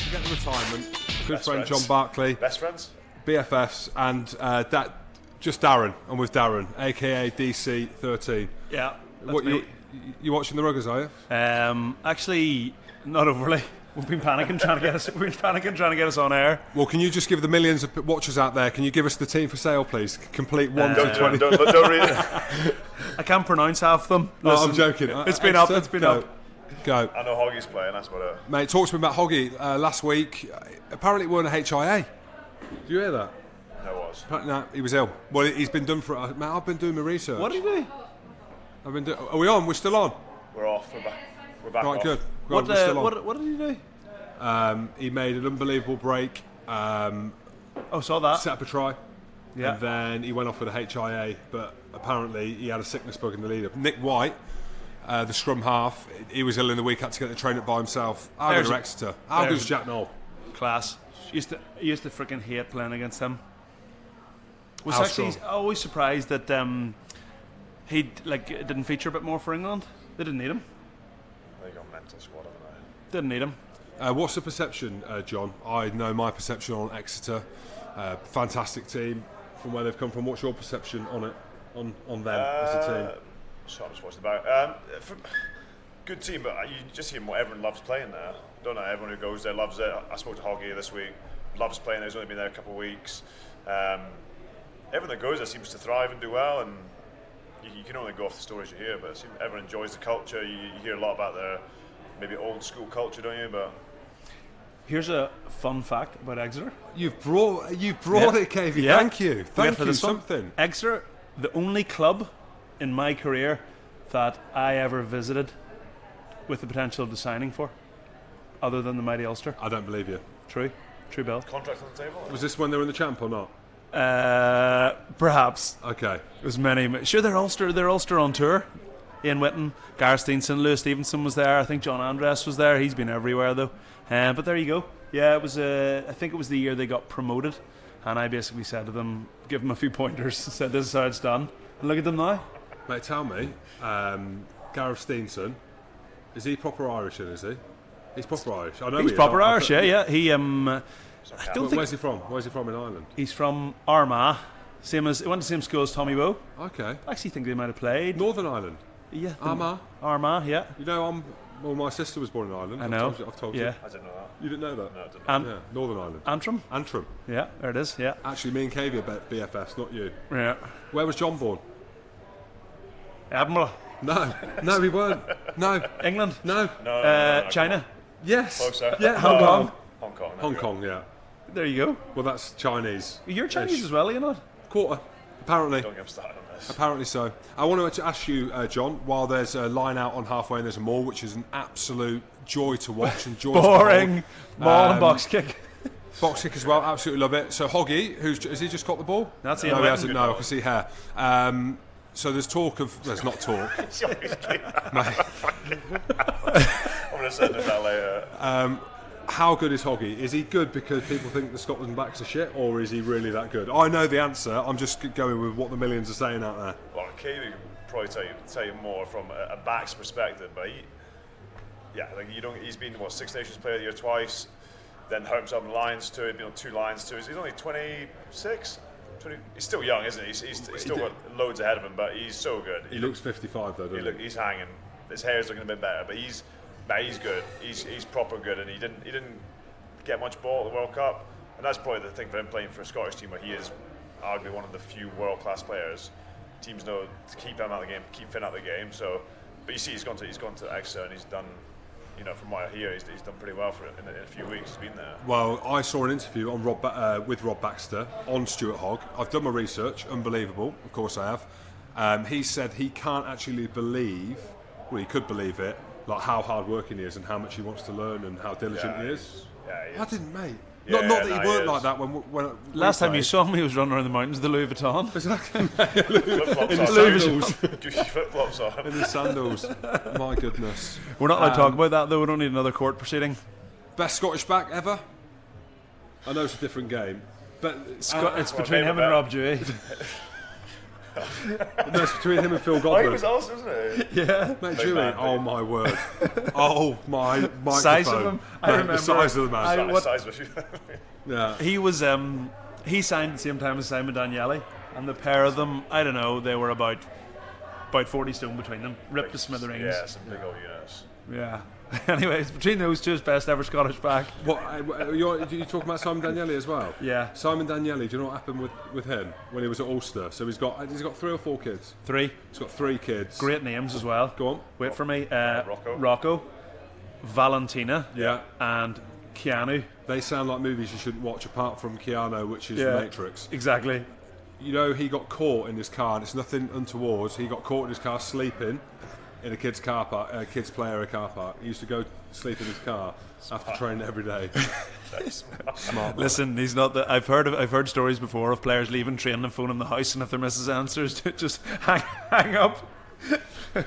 forget the retirement. Good Best friend friends. John Barclay. Best friends? BFFs, and just Darren. I'm with Darren, aka DC13. Yeah. What you watching the Ruggers, are you? Actually, not overly. We've been panicking trying to get us on air. Well, can you just give the millions of watchers out there? Can you give us the team for sale, please? Complete 1 to 20. Don't read it. I can't pronounce half of them. Oh, I'm joking. It's been up. It's been up. Go. I know Hoggy's playing, that's what Mate, talk to me about Hoggy last week. Apparently it weren't a HIA. Did you hear that? it was. No, he was ill. Well, he's been done for it. Mate, I've been doing my research. What did he do? Are we on? We're still on? We're off. We're back Right, off. good. What We're still on. did he do? He made an unbelievable break. Saw that. Set up a try. Yeah. And then he went off with a HIA, but apparently he had a sickness bug in the lead-up. Nick White, the scrum half, he was ill in the week, had to get the train up by himself. How good is Exeter? How good is Jack Knoll? Class. Used to freaking hate playing against him. Was How actually strong? always surprised that he didn't feature a bit more for England. They didn't need him. They got a mental squad, haven't they? Didn't need him. What's the perception, John? I know my perception on Exeter. Fantastic team from where they've come from. What's your perception on it, on them as a team? So I'm just watching about. Good team, but you just hear what everyone loves playing there. Don't know, everyone who goes there loves it. I spoke to Hoggy this week, loves playing there. He's only been there a couple of weeks. Everyone that goes there seems to thrive and do well, and you can only go off the stories you hear, but it seems everyone enjoys the culture. You hear a lot about their maybe old school culture, don't you? But Here's a fun fact about Exeter. You've brought it, Cavey. Yeah. Thank you. Thank for you. this one. Something. Exeter, the only club in my career that I ever visited with the potential of signing for, other than the mighty Ulster. I don't believe you. True Bill. contract on the table? Was this when they were in the champ or not? Perhaps. Okay. It was many. Sure, they're Ulster on tour. Ian Whitten, Gareth Steenson, Lewis Stevenson was there. I think John Andres was there. He's been everywhere though. But there you go. Yeah, it was. I think it was the year they got promoted, and I basically said to them, give them a few pointers. Said this is how it's done. And look at them now. Mate, tell me, Gareth Steenson, is he proper Irish then, is he? He's proper Irish. I know He's he is. proper I Irish. thought- Yeah. He. I don't think Where's he from? Where's he from in Ireland? he's from Armagh. He went to the same school as Tommy Bowe. Okay. I actually think they might have played. Northern Ireland. Yeah. Armagh. Armagh. Yeah. You know, my sister was born in Ireland. I know. I've told Yeah. you. I didn't know that. You didn't know that? No, I didn't know. Yeah, Northern Ireland. Antrim. Antrim. Yeah. There it is. Yeah. Actually, me and Cavey are BFFs, not you. Yeah. Where was John born? Admiral. No, we weren't. No, England. no. No, China. Yes. Closer. Yeah, Hong Kong. Hong Kong. Hong Kong, yeah. There you go. Well, that's Chinese. You're Chinese as well, are you not? Quarter, apparently. Don't get me started on this. Apparently so. I want to ask you, John, while there's a line out on halfway and there's a maul, which is an absolute joy to watch and joy Boring. to Ball and box kick. Box kick as well, absolutely love it. So Hoggy, has he just got the ball? That's no, Ian he Whitten. hasn't. No, I can see hair. So there's talk of. There's not talk. I'm going to send this out later. How good is Hoggy? Is he good because people think the Scotland backs are shit, or is he really that good? I know the answer. I'm just going with what the millions are saying out there. Well, Cavey can probably tell you more from a back's perspective, but he's been 6 Nations Player of the Year twice, then hurt himself in Lions too. He's been on 2 Lions too. He's only 26. He's still young, isn't he? He's still got loads ahead of him, but he's so good. He looks 55 though, doesn't he? He's hanging. His hair's looking a bit better, but he's good. He's proper good, and he didn't get much ball at the World Cup, and that's probably the thing for him playing for a Scottish team where he is arguably one of the few world-class players. Teams know to keep him out of the game, keep Finn out of the game. So, but you see, he's gone to Exeter and he's done. From what I hear, he's done pretty well for it in a few weeks. He's been there. Well, I saw an interview on with Rob Baxter on Stuart Hogg. I've done my research. Unbelievable. Of course I have. He said he can't actually believe, well, he could believe it, like how hard working he is and how much he wants to learn and how diligent he is. Yeah, he is. I didn't, mate. Yeah, not that he he weren't is. like that when Last time we you saw him, he was running around the mountains with the Louis Vuitton. Exactly. Flip-flops In the on. sandals. Gucci flip-flops on. In the sandals. My goodness. We're not allowed to talk about that, though. We don't need another court proceeding. Best Scottish back ever? I know it's a different game, but It's between name him it and that. Rob Dewey. No, it's between him and Phil Oh, he Godwin. was Ulster, wasn't he? Yeah. Mate, Big Dewey, man, oh my word. Oh my microphone. Size of him? I Mate, remember. the size of the man. Size of it. Yeah. He was he signed at the same time as Simon Daniele, and the pair of them, I don't know, they were about 40 stone between them, ripped to smithereens. Yeah, some big old units. Yeah. Anyways, between those two, his best ever Scottish back. What, you talking about Simon Daniele as well? Yeah. Simon Daniele, do you know what happened with him when he was at Ulster? So he's got 3 or 4 kids. 3. He's got 3 kids. Great names as well. Go on. Wait for me. Rocco. Valentina. Yeah. And Keanu. They sound like movies you shouldn't watch apart from Keanu, which is The Matrix. Exactly. You know, he got caught in his car, and it's nothing untoward. He got caught in his car sleeping in a kid's car park, kids' play area car park. He used to go sleep in his car after training every day. Smart man. Listen, he's not the. I've heard stories before of players leaving training and phoning the house, and if their missus answers, just hang up.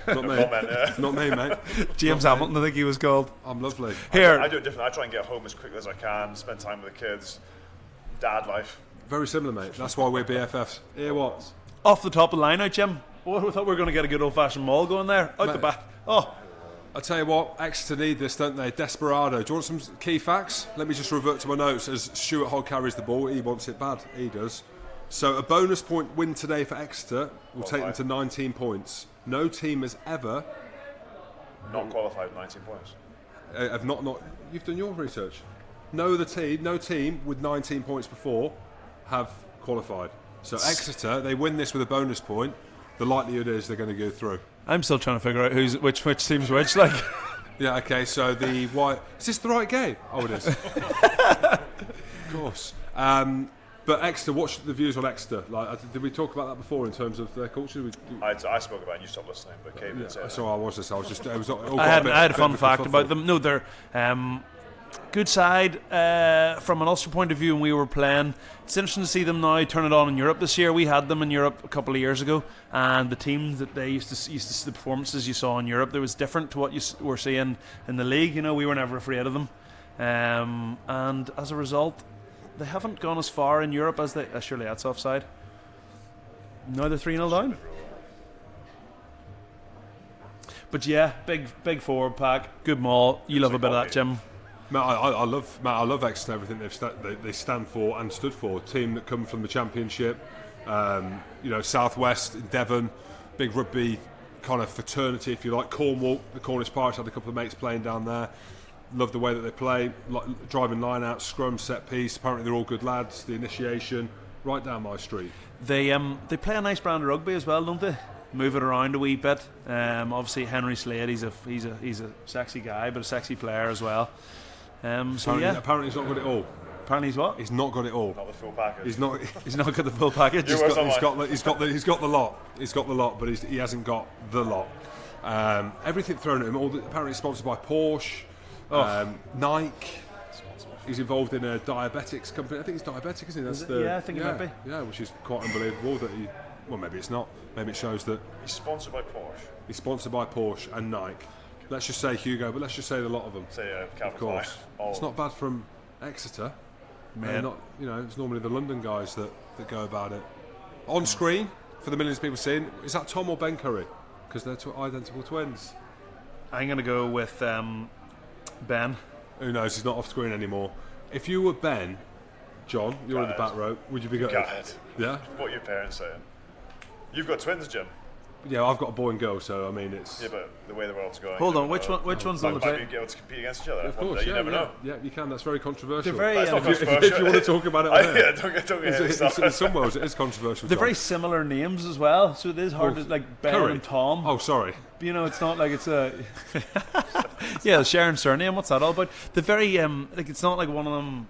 Not me. Comment, yeah. Not me, mate. James Hamilton, I think he was called. I'm lovely. Here, I do it different. I try and get home as quickly as I can, spend time with the kids. Dad life. Very similar, mate. That's why we're BFFs. Here, what? off the top of the line now, Jim. Oh, I thought we were going to get a good old-fashioned maul going there. Out the back. Oh. I tell you what, Exeter need this, don't they? Desperado. Do you want some key facts? Let me just revert to my notes as Stuart Hogg carries the ball. He wants it bad. He does. So a bonus point win today for Exeter will take them to 19 points. No team has ever not qualified 19 points. Have not. You've done your research. No team with 19 points before have qualified. So Exeter, they win this with a bonus point. The likelihood is they're going to go through. I'm still trying to figure out which team's which. Like, yeah, okay. So the white. Is this the right game? Oh, it is. Of course. But Exeter, what's the views on Exeter? Like, did we talk about that before in terms of their culture? I spoke about it and you stopped listening, but Cave didn't say that. So I was this. I was just. It was all I had a fun fact about them. No, they're good side from an Ulster point of view, and we were playing. It's interesting to see them now turn it on in Europe this year. We had them in Europe a couple of years ago, and the teams that they used to see, the performances you saw in Europe, there was different to what you were seeing in the league. You know, we were never afraid of them, and as a result, they haven't gone as far in Europe as they. Surely that's offside. Now they're 3-0 down. But yeah, big forward pack, good maul. You love a bit of that, Jim. Matt, I love Exeter and everything they stand for and stood for. Team that come from the Championship, Southwest in Devon, big rugby kind of fraternity, if you like. Cornwall, the Cornish Pirates had a couple of mates playing down there. Love the way that they play, driving line out, scrum, set piece. Apparently they're all good lads. The initiation, right down my street. They play a nice brand of rugby as well, don't they? Move it around a wee bit. Obviously Henry Slade, he's a sexy guy, but a sexy player as well. Apparently he's not got it all. Apparently he's what? He's not got it all. Not the full package. He's not got the full package. He's got the lot. He's got the lot, but he hasn't got the lot. Everything thrown at him. Apparently sponsored by Porsche, Nike. He's involved in a diabetics company. I think he's diabetic, isn't he? I think it might be. Yeah, which is quite unbelievable that he. Well, maybe it's not. Maybe it shows that he's sponsored by Porsche. He's sponsored by Porsche and Nike. Let's just say Hugo, but let's just say a lot of them. Of course. It's not bad from Exeter. Man. It's normally the London guys that go about it. On screen, for the millions of people seeing, is that Tom or Ben Curry? Because they're identical twins. I'm going to go with Ben. Who knows? He's not off screen anymore. If you were Ben, John, you're in the back row, would you be gutted? Yeah? What are your parents saying? You've got twins, Jim. Yeah, I've got a boy and girl, so I mean it's. Yeah, but the way the world's going. Hold on, which one's on the plate? Might be able to compete against each other. Of course, you never know. Yeah, you can. That's very controversial. They're very. If you want to talk about it, don't get in some worlds it is controversial. They're very similar names as well, so it is hard to like Ben Curry. and Tom. Oh, sorry. It's not like it's a. Yeah, sharing surname. What's that all about? The very it's not like one of them.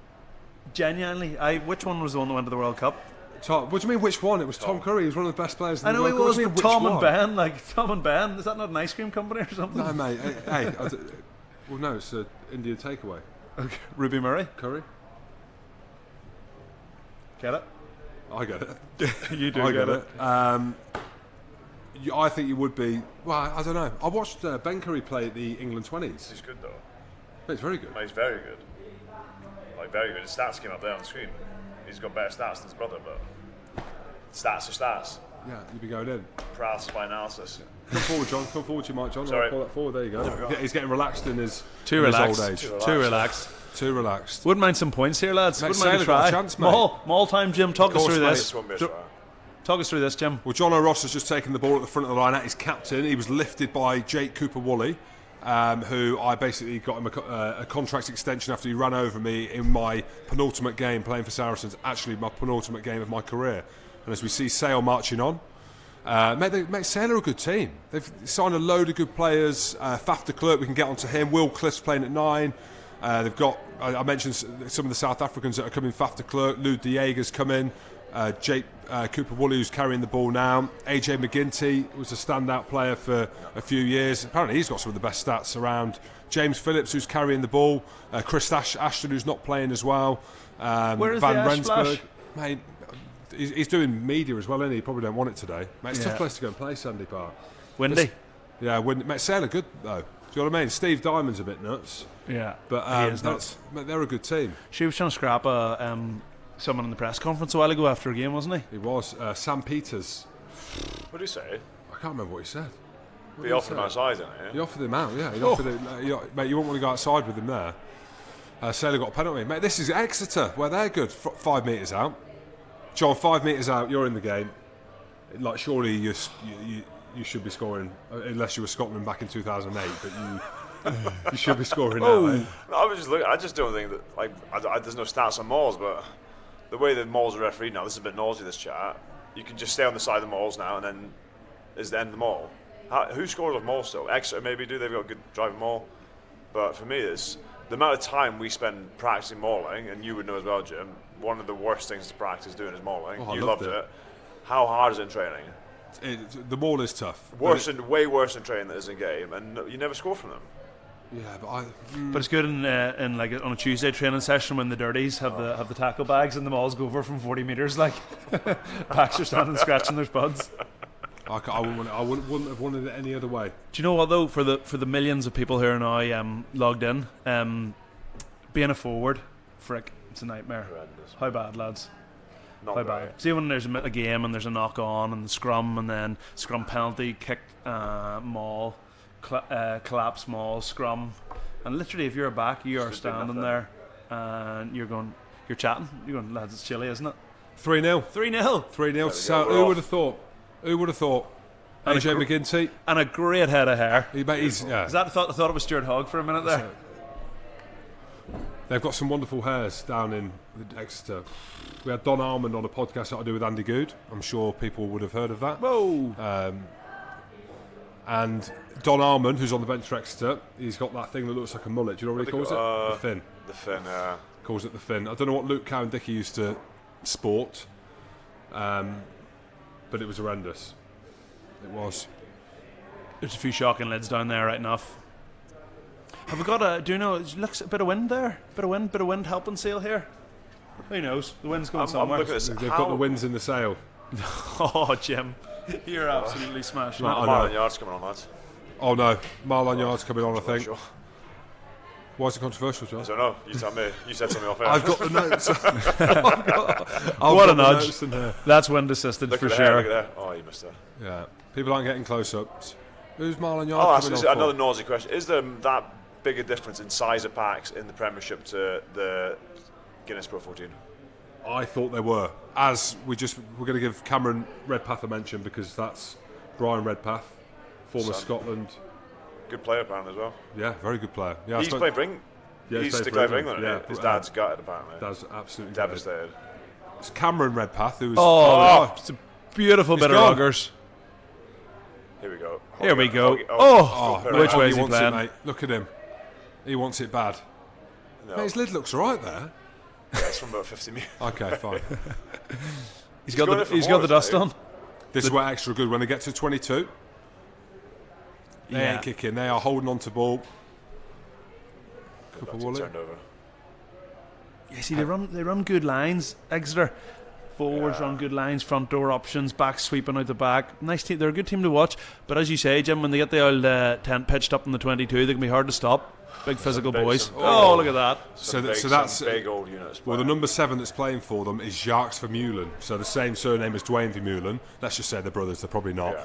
Genuinely, which one was the one that went to the World Cup? Tom, what do you mean? Which one? It was Tom Curry. He was one of the best players. I know he was. But Tom and Ben, Tom and Ben. Is that not an ice cream company or something? No, mate. Hey. Well, no, it's an Indian takeaway. Okay. Ruby Murray. Curry. Get it? I get it. You do. I get it. I think you would be. Well, I don't know. I watched Ben Curry play at the England 20s. He's good though. He's very good. He's very good. Very good. His stats came up there on the screen. He's got better stats than his brother, but stats are stats. Yeah, you'd be going in. Paralysis by analysis. Come forward, John. Come forward, you might, John. Sorry. I'll pull that forward. There you go. go. He's getting relaxed in his, Too in relaxed. his old age. Too relaxed. Too relaxed. Wouldn't mind some points here, lads. Mate, Wouldn't mind a Sailor got try. a chance, mate. Maul time, Jim. Talk us course, through mate. this. This won't be a try. Talk us through this, Jim. Well, John O'Ross has just taken the ball at the front of the line at his captain. He was lifted by Jake Cooper-Woolley, who I basically got him a contract extension after he ran over me in my penultimate game playing for Saracens, actually my penultimate game of my career. And as we see Sale marching on, mate, Sale are a good team. They've signed a load of good players. Faf de Klerk, we can get onto him. Will Cliff's playing at 9. They've got, I mentioned some of the South Africans that are coming. Faf de Klerk, Lou de Jager's come in. Jake Cooper-Woolley, who's carrying the ball now. AJ McGinty was a standout player for a few years. Apparently he's got some of the best stats around. James Phillips, who's carrying the ball. Chris Ashton, who's not playing as well. Where is Van the Ash Rensburg. Splash? Mate, he's doing media as well, isn't he? He probably don't want it today. Mate, it's a Yeah. tough place to go and play, Sandy Park. Windy. Yeah, mate, Sale are good though. Do you know what I mean? Steve Diamond's a bit nuts, Yeah. but He is nuts. mate, they're a good team. She was trying to scrap someone in the press conference a while ago after a game, wasn't he? He was Sam Peters. What do you say? I can't remember what he said. What Be did he offered him say? outside, didn't he? You offered him out, yeah. You offered him, mate, you wouldn't want to go outside with him there. Sale got a penalty. Mate, this is Exeter, where they're good. 5 metres out. John, 5 metres out, you're in the game. Like, surely you should be scoring, unless you were Scotland back in 2008, but you should be scoring now, eh? No, I was just looking. I just don't think that there's no stats on mauls, but the way the mauls are refereed now, this is a bit noisy. This chat, you can just stay on the side of the mauls now, and then is the end of the maul. Who scores off maul still? Exeter maybe do. They've got a good driving maul, but for me, it's the amount of time we spend practicing mauling, and you would know as well, Jim. One of the worst things to practice doing is mauling. Oh, I you loved loved it. How hard is it in training? The maul is tough. Way worse in training than it is in game, and you never score from them. Yeah, But it's good in like on a Tuesday training session when the dirties have the tackle bags and the malls go over from 40 metres. Like packs are standing scratching their spuds. I wouldn't have wanted it any other way. Do you know what though? For the millions of people who are now logged in, being a forward, frick, it's a nightmare. Horrendous. How bad, lads? Not How great. bad? See when there's a game and there's a knock on and the scrum and then scrum penalty, kick, maul, collapse maul, scrum, and literally if you're a back, you are Just doing standing nothing. there and you're chatting, lads, it's chilly, isn't it? 3-0. 3-0 3-0. So We're who off. would have thought? Who would have thought? And AJ McGinty. and a great head of hair. He's yeah. Is that I thought it was Stuart Hogg for a minute there. They've got some wonderful hairs down in Exeter. We had Don Almond on a podcast that I do with Andy Good. I'm sure people would have heard of that. Whoa! And Don Almond, who's on the bench for Exeter, he's got that thing that looks like a mullet. Do you know what he calls it? The fin. The fin, Calls it the fin. I don't know what Luke Cowan-Dickey used to sport, but it was horrendous. It was. There's a few shocking lids down there, right enough. Have we got a? Do you know? It looks a bit of wind there. Bit of wind helping Sale here. Who knows? The wind's going I'm somewhere. looking at this. They've got the winds in the sail. Oh, Jim, you're absolutely smashing No, it. I know. Marlon Yard's coming on, lads. Oh no, Marlon Yard's coming on, I think. Sure. Why is it controversial, John? I don't know. You tell me. You said something off air. I've got the notes. What a nudge. That's wind assisted Look for at the hair, look sure. at that. Oh, you missed that. Yeah, people aren't getting close-ups. Who's Marlon Yard Oh, coming that's on another for? nausea question. Is there that big a difference in size of packs in the Premiership to the Guinness Pro 14? I thought there were. As we're going to give Cameron Redpath a mention because that's Brian Redpath, former Son. Scotland. Good player, apparently, as well. Yeah, very good player. Yeah, He's played for England. Yeah, he's played stick for out for England. England. Yeah, His dad's gutted, apparently. That's absolutely Devastated. It's Cameron Redpath who was. Oh, it's a beautiful He's bit of gone. ruggers. Here we go. Here we go. Oh, Oh, mate, which way is he he wants it, playing? mate. Look at him. He wants it bad. No, Mate, his lid looks alright there. yeah, it's from about 50 metres. Okay, fine. He's got going the in for he's more, got the isn't dust he? on. This is where extra good when they get to 22. They Yeah. ain't kicking. They are holding on to ball. Cooper Woolley. Turned over. Yeah, see, they run good lines. Exeter forwards run good lines, front door options, back sweeping out the back. Nice team. They're a good team to watch. But as you say, Jim, when they get the old tent pitched up in the 22, they can be hard to stop. Big physical big- boys. some- Oh, look at that. Some So big, that's some big old units. well, the number 7 that's playing for them is Jacques Vermeulen. So the same surname as Dwayne Vermeulen. Let's just say they're brothers. They're probably not.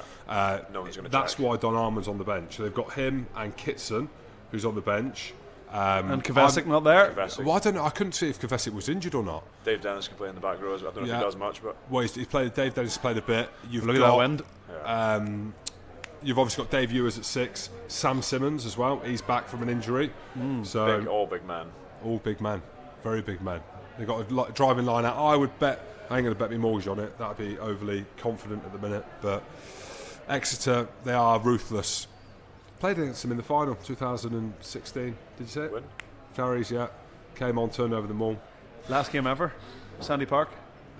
No one's gonna That's check. why Don Armand's on the bench. So they've got him and Kitson, who's on the bench. And Kovacic not there. Kovacic. Well, I don't know. I couldn't see if Kovacic was injured or not. Dave Dennis can play in the back row. I don't know if Yeah. he does much, but Well, he's played. Dave Dennis played a bit. You've Look at got, that wind. You've obviously got Dave Ewers at 6. Sam Simmons as well. He's back from an injury. So all big man. all big man, very big man. They've got a driving line out. I would bet. I ain't going to bet my mortgage on it. That'd be overly confident at the minute. But Exeter, they are ruthless. Played against them in the final, 2016. Did you say it? Win. Carries, yeah. Came on, turned over the maul. Last game ever. Sandy Park.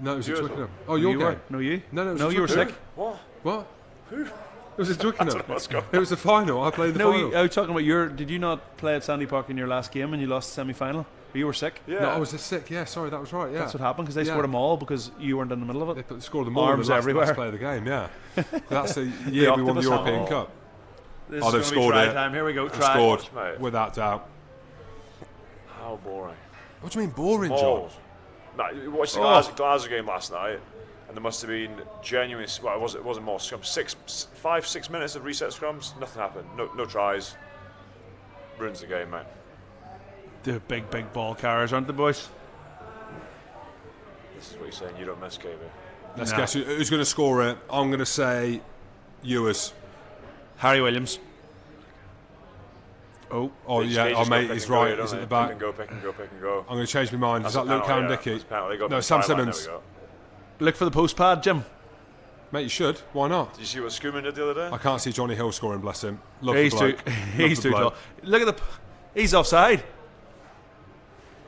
No, it was at Yours, Twickenham. Oh, your you game? were? No, you? No, it was No, at you were Twickenham. sick. What? What? Who? It was at Twickenham. What's going on? It was the final. I played the No, final. I was talking about your. Did you not play at Sandy Park in your last game and you lost the semi-final? Or you were sick? Yeah. No, I was sick. Yeah, sorry, that was right. Yeah, That's what happened because they Yeah. scored them all because you weren't in the middle of they it. scored them all Arms in the last, everywhere. last play of the game. Yeah, that's the year we won the octopus European hammer. Cup. This Oh, is they've gonna be scored try it. time. Here we go. They Try. scored mate. without doubt. How boring. What do you mean boring, John? Balls. Nah, you watched the Glasgow game last night, and there must have been genuine. Well, it wasn't more scrums. 5-6 minutes of reset scrums. Nothing happened. No tries. Ruins the game, man. They're big ball carriers, aren't they, boys? This is what you're saying. You don't miss, KB. Let's Nah. guess who's going to score it. I'm going to say Ewers. Harry Williams. Oh, They yeah. just Oh, go mate, pick he's and go, right. don't He's they? at the back. Pick and go. I'm going to change my mind. Is That's that a Luke penalty, Cowan-Dickey? That's a penalty. They got No, the Sam byline, there Simmons. we go. Look for the post pad, Jim. Mate, you should. Why not? Did you see what Schumann did the other day? I can't see Johnny Hill scoring, bless him. Love He's the too. bloke. He's Love the too tall. bloke. Look at the. He's offside.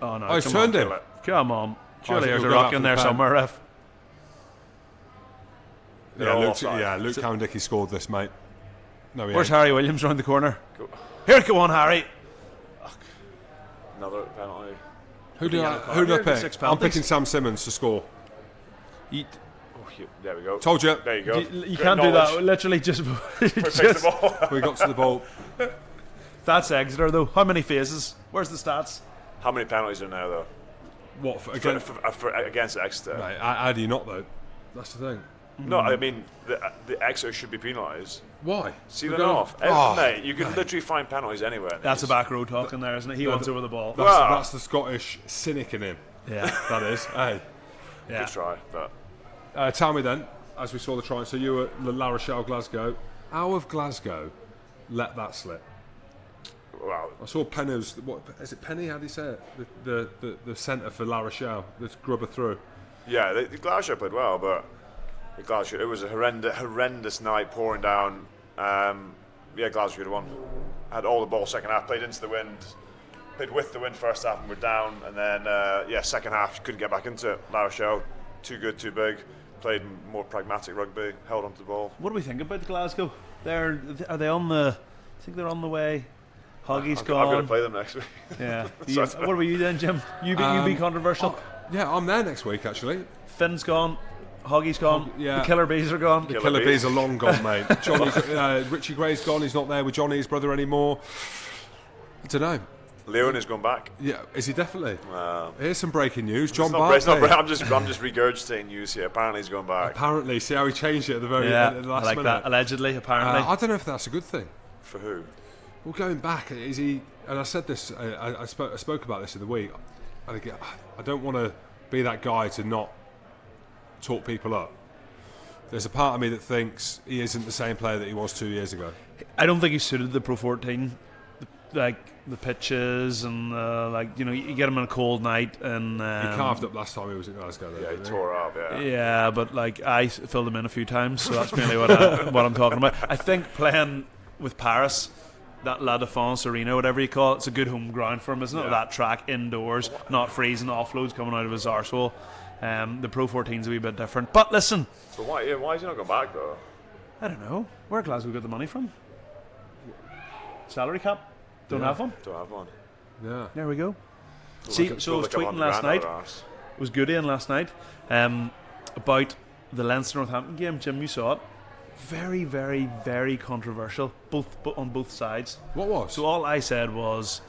Oh no! Oh, he's come turned on. him. Kill it. Come on. Surely think there's a he'll go rock out in for there the pen. somewhere, ref. They're all Luke, offside. Luke Cowan-Dickey scored this, mate. No, he Where's ain't. Harry Williams round the corner? Go. Here, go on, Harry. Another penalty. Who did I Here, pick? 6 I'm penalties. picking Sam Simmons to score. You, There we go. Told you. There you go. you Great can't do that. knowledge. Literally, just. Pick the ball. We got to the ball. That's Exeter, though. How many phases? Where's the stats? How many penalties are there though? What for, Against Exeter? Mate, how do you not though? That's the thing. No, I mean the Exeter should be penalised. Why? See We're them going- off, Oh, mate. You can literally find penalties anywhere. That's a back row talking there, isn't it? He wants over the ball. That's the Scottish cynic in him. Yeah. That is. Hey, Yeah. Good try, but tell me then, as we saw the try. So you were at La Rochelle, Glasgow. How have Glasgow let that slip? well, I saw Penny's. What is it? Penny? How do you say it? The centre for La Rochelle. The grubber through. yeah, the Glasgow played well, but the Glasgow, it was a horrendous night pouring down. Yeah, Glasgow should have won. Had all the ball second half, played into the wind, played with the wind first half and we're down, and then second half couldn't get back into it. La Rochelle, too good, too big. Played more pragmatic rugby, held onto the ball. What do we think about Glasgow? Are they on the? I think they're on the way. Hoggy's I'm going to gone. play them next week. Yeah. So- What about you then, Jim? You be controversial. Yeah, I'm there next week actually. Finn's gone. Hoggy's gone. yeah. The Killer Bees are gone. Killer Killer Bees. Bees are long gone, mate. Richie Gray's gone. He's not there with Johnny's brother anymore. I don't know. Leon is going back. Yeah, is he definitely? Here's some breaking news. John It's not, Barclay. I'm just regurgitating news here. Apparently he's going back. Apparently, see how he changed it at the very Yeah, at the I last like minute. that. Allegedly, apparently. I don't know if that's a good thing. For who? Well, going back, is he? And I said this. I spoke about this in the week. I don't want to be that guy to not talk people up. There's a part of me that thinks he isn't the same player that he was 2 years ago. I don't think he suited the Pro 14. Like the pitches and you get him on a cold night and He carved up last time he was at Glasgow. Though, Yeah, he didn't tore up. Yeah. yeah, but like I filled him in a few times, so that's mainly what I'm talking about. I think playing with Paris, that La Défense Arena, whatever you call it, it's a good home ground for him, isn't it? Yeah. That track indoors, not freezing, offloads coming out of his arsehole. The Pro 14's a wee bit different. But listen, So why is he not going back though? I don't know where Glasgow got the money from. Salary cap. Don't have one. Don't have one. Yeah. There we go. See, so I was tweeting last night. It was good in last night about the Leinster Northampton game. Jim, you saw it. Very, very, very controversial, on both sides. What was? So all I said was,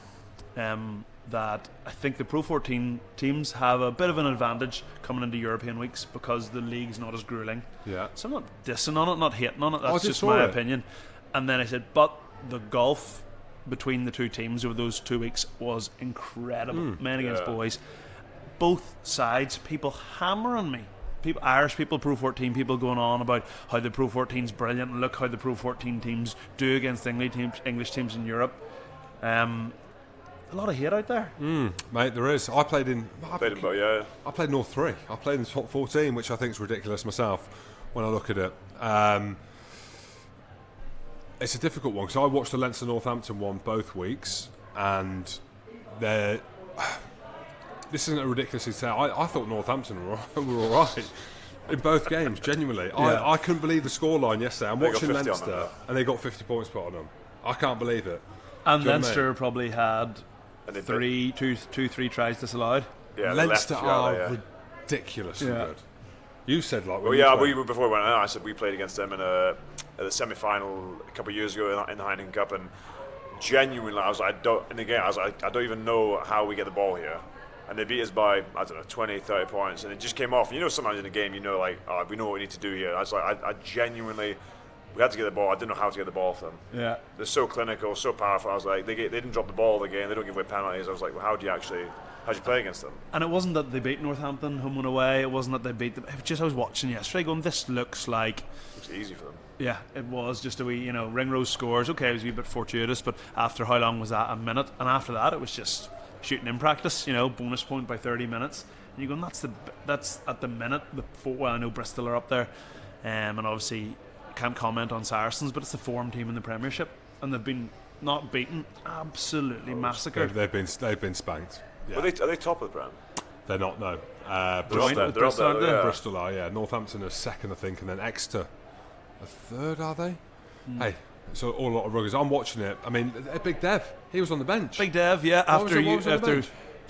that I think the Pro 14 teams have a bit of an advantage coming into European weeks because the league's not as grueling. Yeah. So I'm not dissing on it, not hating on it. That's just saw my it. opinion. And then I said, but the gulf between the two teams over those 2 weeks was incredible. Men against boys. Both sides, people hammering me. Irish people, Pro 14 people going on about how the Pro 14's brilliant and look how the Pro 14 teams do against English teams in Europe. A lot of hate out there. Mate, there is. I played in North 3. I played in the top 14, which I think is ridiculous myself when I look at it. It's a difficult one because I watched the Leinster Northampton one both weeks, and this isn't a ridiculous thing to say. I thought Northampton were all right in both games, genuinely. Yeah. I couldn't believe the scoreline yesterday. I'm watching got 50 on Leinster, them, and they got 50 points put on them. I can't believe it. And Do you know what I Leinster mean? probably had three tries disallowed. Yeah, Leinster are yeah. ridiculously Yeah. good. You said like, Well, yeah, before we went out, I said we played against them in the semi-final a couple of years ago in the Heineken Cup, and genuinely, I don't even know how we get the ball here. And they beat us by, I don't know, 20, 30 points, and it just came off. You know, sometimes in a game, we know what we need to do here. I was like, I genuinely, we had to get the ball. I didn't know how to get the ball for them. Yeah. They're so clinical, so powerful. I was like, they didn't drop the ball the game. They don't give away penalties. I was like, well, how'd you play against them? And it wasn't that they beat Northampton home and away. It wasn't that they beat them. It was just I was watching yesterday going, this looks like... It's easy for them. Yeah, it was just a wee, Ringrose scores. Okay, it was a wee bit fortuitous, but after how long was that? A minute. And after that, it was just shooting in practice, bonus point by 30 minutes. And you're going, that's at the minute. I know Bristol are up there. And obviously, can't comment on Saracens, but it's the form team in the Premiership. And they've been not beaten, absolutely massacred. They've been spanked. Yeah. Are they top of the Prem? They're not, no. They're up there. Bristol are, yeah. Northampton are second, I think, and then Exeter a third, are they? Hey, so all a lot of ruggers. I'm watching it. I mean, Big Dev, he was on the bench. Big Dev, yeah. What was on the bench?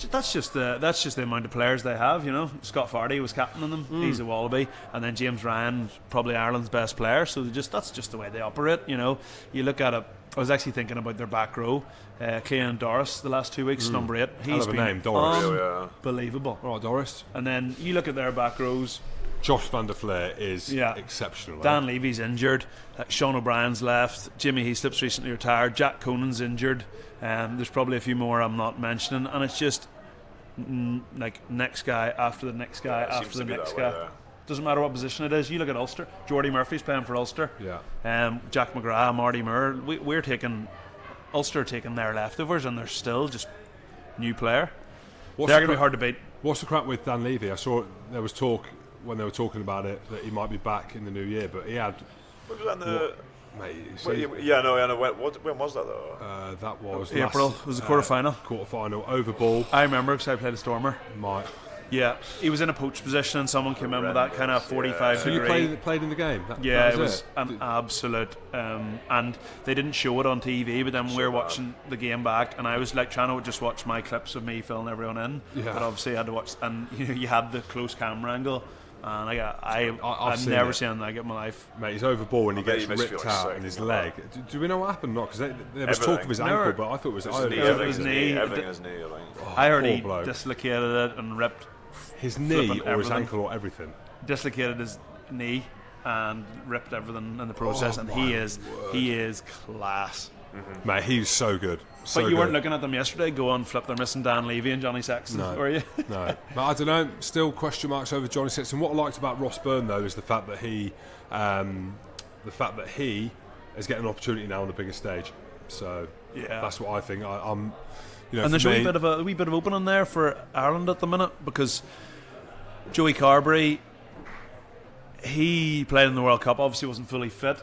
That's just the amount of players they have. Scott Fardy was captaining them. He's a Wallaby, and then James Ryan, probably Ireland's best player. So that's just the way they operate. You look at it. I was actually thinking about their back row. Clean Doris, the last 2 weeks, number 8. He's been name, Doris. Unbelievable. All right, Doris. And then you look at their back rows. Josh van der Fleer is exceptional. Dan Levy's injured. Sean O'Brien's left. Jimmy Heaslip's recently retired. Jack Conan's injured. There's probably a few more I'm not mentioning. And it's just like next guy after the next guy after the next guy. Doesn't matter what position it is. You look at Ulster. Jordy Murphy's playing for Ulster. Yeah. Jack McGrath, Marty Moore. We're taking Ulster taking their leftovers, and they're still just new player. They're going to be hard to beat. What's the crap with Dan Levy? I saw there was talk when they were talking about it that he might be back in the new year, but he had. What was that in the? Mate, when was that though? That was April. It was a quarter-final. Quarter-final over ball. I remember because I played a Stormer. Mike. Yeah, he was in a poach position and someone came in with that kind of 45 So degree. you played in the game? It was an absolute... and they didn't show it on TV, but then we were watching the game back and I was like trying to just watch my clips of me filling everyone in. Yeah. But obviously I had to watch... And you had the close camera angle. And I've never seen that in my life. Mate, he's over ball and he gets ripped out in his leg. Do we know what happened? Not because there was talk of his ankle, but I thought it was his knee. Everything his knee. I heard he dislocated it and ripped his knee or his ankle or everything. Dislocated his knee and ripped everything in the process, and he is class. Mm-hmm. Mate, he's so good. But you weren't looking at them yesterday go on flip, they're missing Dan Levy and Johnny Sexton, were you? No. But I don't know, still question marks over Johnny Sexton. What I liked about Ross Byrne though is the fact that he is getting an opportunity now on the bigger stage. So that's what I think. I'm and there's a wee bit of opening there for Ireland at the minute because Joey Carberry, he played in the World Cup, obviously wasn't fully fit.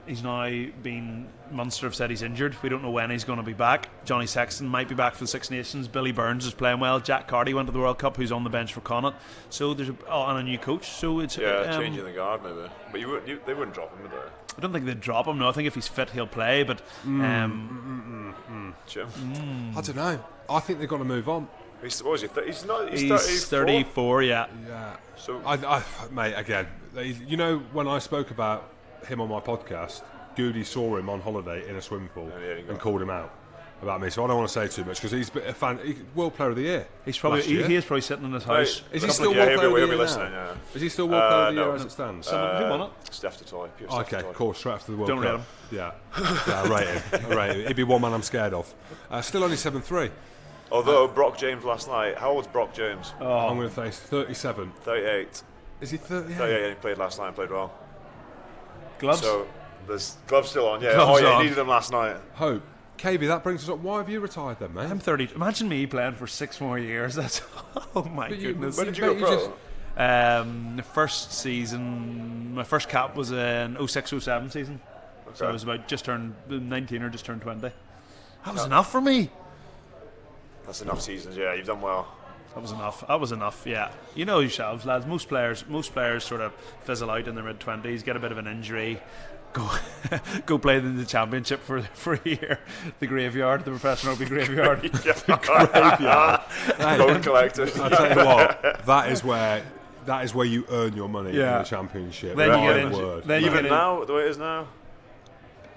He's now been... Munster have said he's injured. We don't know when he's going to be back. Johnny Sexton might be back for the Six Nations. Billy Burns is playing well. Jack Carty went to the World Cup, who's on the bench for Connacht. So there's and a new coach. So it's changing the guard maybe. But they wouldn't drop him, would they? I don't think they'd drop him. No, I think if he's fit, he'll play. But Jim, I don't know. I think they've got to move on. He's 34. Yeah. So mate, again, when I spoke about him on my podcast, Goody saw him on holiday in a swimming pool and called him out. about me, so I don't want to say too much because he's a fan. World Player of the Year. He's probably he is probably sitting in his house. Is he still World Player of the Year listening, now? Is he still World Player of the Year as it stands? Who won it? Steph the Toy. Okay, of course, straight after the World Don't Cup. rate him. Yeah, I rate him. He'd be one man I'm scared of. Still only 7'3". Although Brock James last night, how old's Brock James? I'm going to say 37. 38. Is he 38? 38, he played last night and played well. Gloves? So, there's gloves still on, yeah. Gloves on. He needed them last night. Hope. Cavey, that brings us up. Why have you retired then, mate? I'm 30. Imagine me playing for 6 more years. That's oh my goodness. When did you go pro? The first season, my first cap was in 06-07 season. Okay. So I was about just turned 19 or just turned 20. That was enough for me. That's enough seasons, yeah. You've done well. That was enough. That was enough. Yeah, you know yourselves, lads. Most players sort of fizzle out in their mid-20s, get a bit of an injury, go play in the championship for a year. The graveyard, the professional rugby graveyard. Graveyard. Gold collectors. I tell you what, that is where you earn your money in the championship. Then My you get word. Then Even now, the way it is now.